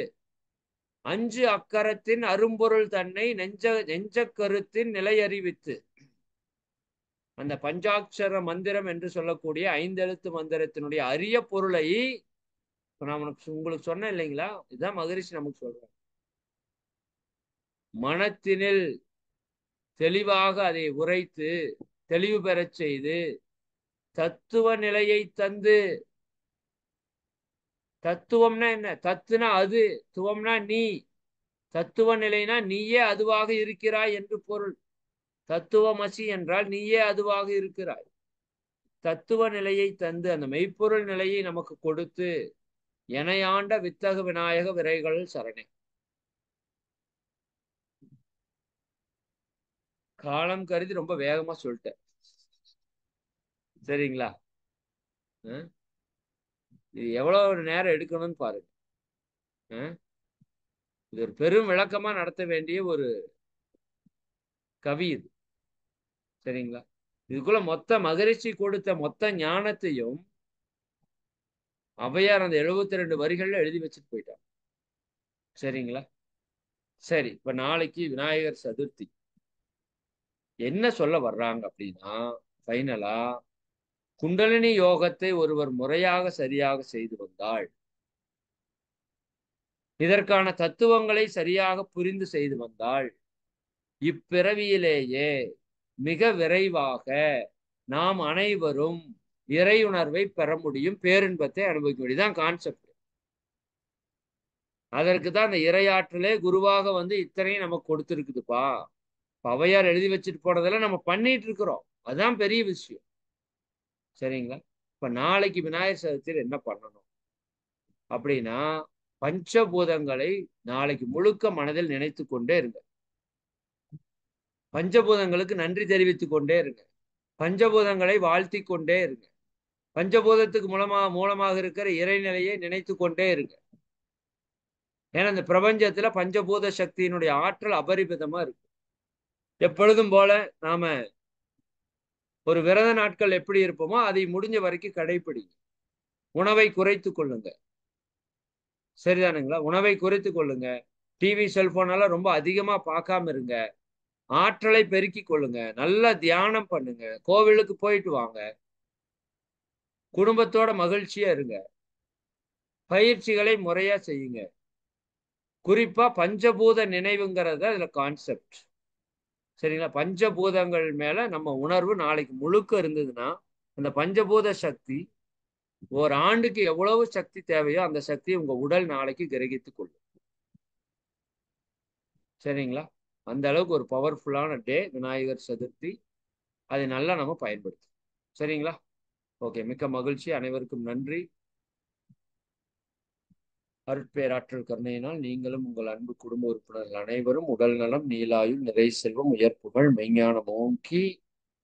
அஞ்சு அக்கரத்தின் அரும்பொருள் தன்னை நெஞ்ச கருத்தின் நிலையறிவித்து, அந்த பஞ்சாட்சர மந்திரம் என்று சொல்லக்கூடிய 5 எழுத்து மந்திரத்தினுடைய அரிய பொருளை நான் உங்களுக்கு சொன்னேன் இல்லைங்களா? இதுதான் மகரிஷி நமக்கு சொல்றேன். மனத்தினில் தெளிவாக அதை உரைத்து தெளிவு பெறச் செய்து தத்துவ நிலையை தந்து. தத்துவம்னா என்ன? தத்துனா அது, துவம்னா நீ. தத்துவ நிலைனா நீயே அதுவாக இருக்கிறாய் என்று பொருள். தத்துவமசி என்றால் நீயே அதுவாக இருக்கிறாய். தத்துவ நிலையை தந்து அந்த மெய்ப்பொருள் நிலையை நமக்கு கொடுத்து, எனையாண்ட வித்தக விநாயக விரைகள் சரணை. காலம் கருதி ரொம்ப வேகமா சொல்லிட்டேன். சரிங்களா? இது எவ்வளவு நேரம் எடுக்கணும்னு பாருங்க. இது ஒரு பெரும் விளக்கமா நடத்த வேண்டிய ஒரு கவி இது. சரிங்களா? இதுக்குள்ள மொத்த மகரிஷி கொடுத்த மொத்த ஞானத்தையும் ஔவையார் அந்த 72 வரிகள்ல எழுதி வச்சுட்டு போயிட்டாங்க. சரிங்களா? சரி, இப்ப நாளைக்கு விநாயகர் சதுர்த்தி. என்ன சொல்ல வர்றாங்க அப்படின்னா, ஃபைனலா குண்டலினி யோகத்தை ஒருவர் முறையாக சரியாக செய்து வந்தால், இதற்கான தத்துவங்களை சரியாக புரிந்து செய்து வந்தால், இப்பிறவியிலேயே மிக விரைவாக நாம் அனைவரும் இறையுணர்வை பெற முடியும், பேரின்பத்தை அனுபவிக்க முடியும். தான் கான்செப்ட். அதற்கு தான் அந்த இறையாற்றலே குருவாக வந்து இத்தனையும் நமக்கு கொடுத்துருக்குதுப்பா. ஔவையார் எழுதி வச்சுட்டு போனதெல்லாம் நம்ம பண்ணிட்டு இருக்கிறோம். அதுதான் பெரிய விஷயம். சரிங்களா? இப்ப நாளைக்கு விநாயகர் சதுர்த்தியில் என்ன பண்ணணும் அப்படின்னா, பஞ்சபூதங்களை நாளைக்கு முழுக்க மனதில் நினைத்து கொண்டே இருங்க. பஞ்சபூதங்களுக்கு நன்றி தெரிவித்துக் கொண்டே இருங்க. பஞ்சபூதங்களை வாழ்த்தி கொண்டே இருங்க. பஞ்சபூதத்துக்கு மூலமாக இருக்கிற இறைநிலையை நினைத்து கொண்டே இருங்க. ஏன்னா இந்த பிரபஞ்சத்துல பஞ்சபூத சக்தியினுடைய ஆற்றல் அபரிமிதமா இருக்கு. எப்பொழுதும் போல நாம ஒரு விரத நாட்கள் எப்படி இருப்போமோ அதை முடிஞ்ச வரைக்கும் கடைபிடிங்க. உணவை குறைத்து கொள்ளுங்க. சரிதானுங்களா? உணவை குறைத்து கொள்ளுங்க. டிவி செல்போனெல்லாம் ரொம்ப அதிகமா பார்க்காம இருங்க. ஆற்றலை பெருக்கிக் கொள்ளுங்க. நல்லா தியானம் பண்ணுங்க. கோவிலுக்கு போயிட்டு வாங்க. குடும்பத்தோட மகிழ்ச்சியா இருங்க. பயிற்சிகளை முறையா செய்யுங்க. குறிப்பா பஞ்சபூத நினைவுங்கிறத அதுல கான்செப்ட். சரிங்களா? பஞ்சபூதங்கள் மேல நம்ம உணர்வு நாளைக்கு முழுக்க இருந்ததுன்னா, அந்த பஞ்சபூத சக்தி ஒரு ஆண்டுக்கு எவ்வளவு சக்தி தேவையோ அந்த சக்தியை உங்க உடல் நாளைக்கு கிரகித்துக் கொள்ளும். சரிங்களா? அந்த அளவுக்கு ஒரு பவர்ஃபுல்லான டே விநாயகர் சதுர்த்தி. அதை நல்லா நம்ம பயன்படுத்தும். சரிங்களா? ஓகே, மிக்க மகிழ்ச்சி. அனைவருக்கும் நன்றி. அருட்பேராற்றல் கருணையினால் நீங்களும் உங்கள் அன்பு குடும்ப உறுப்பினர்கள் அனைவரும் உடல் நலம், நீலாயுள், நிறை செல்வம், உயர்ப்புகள், மெய்ஞானம் ஓங்கி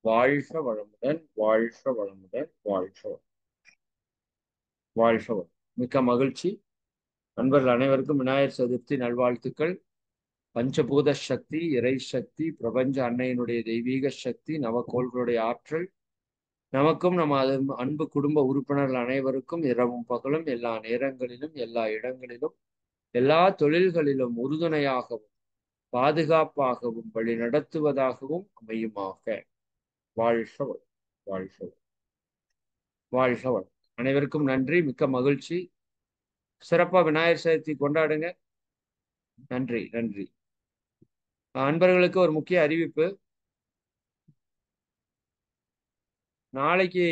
வாழ்க வளமுடன், வாழ்க வளமுடன், வாழ்க வாழ்க வளம். மிக்க மகிழ்ச்சி. நண்பர்கள் அனைவருக்கும் விநாயகர் சதுர்த்தி நல்வாழ்த்துக்கள். பஞ்சபூத சக்தி, இறை சக்தி, பிரபஞ்ச அன்னையினுடைய தெய்வீக சக்தி, நவக்கோள்களுடைய ஆற்றல் நமக்கும் நம்ம அன்பு குடும்ப உறுப்பினர்கள் அனைவருக்கும் இரவும் பகலும் எல்லா நேரங்களிலும் எல்லா இடங்களிலும் எல்லா தொழில்களிலும் உறுதுணையாகவும் பாதுகாப்பாகவும் வழி நடத்துவதாகவும் அமையுமாக. வாழ்க வளம், வாழ்க வளம், வாழ்க வளம். அனைவருக்கும் நன்றி. மிக்க மகிழ்ச்சி. சிறப்பா விநாயகர் சதுர்த்தி கொண்டாடுங்க. நன்றி, நன்றி. அன்பர்களுக்கு ஒரு முக்கிய அறிவிப்பு. நாளைக்கு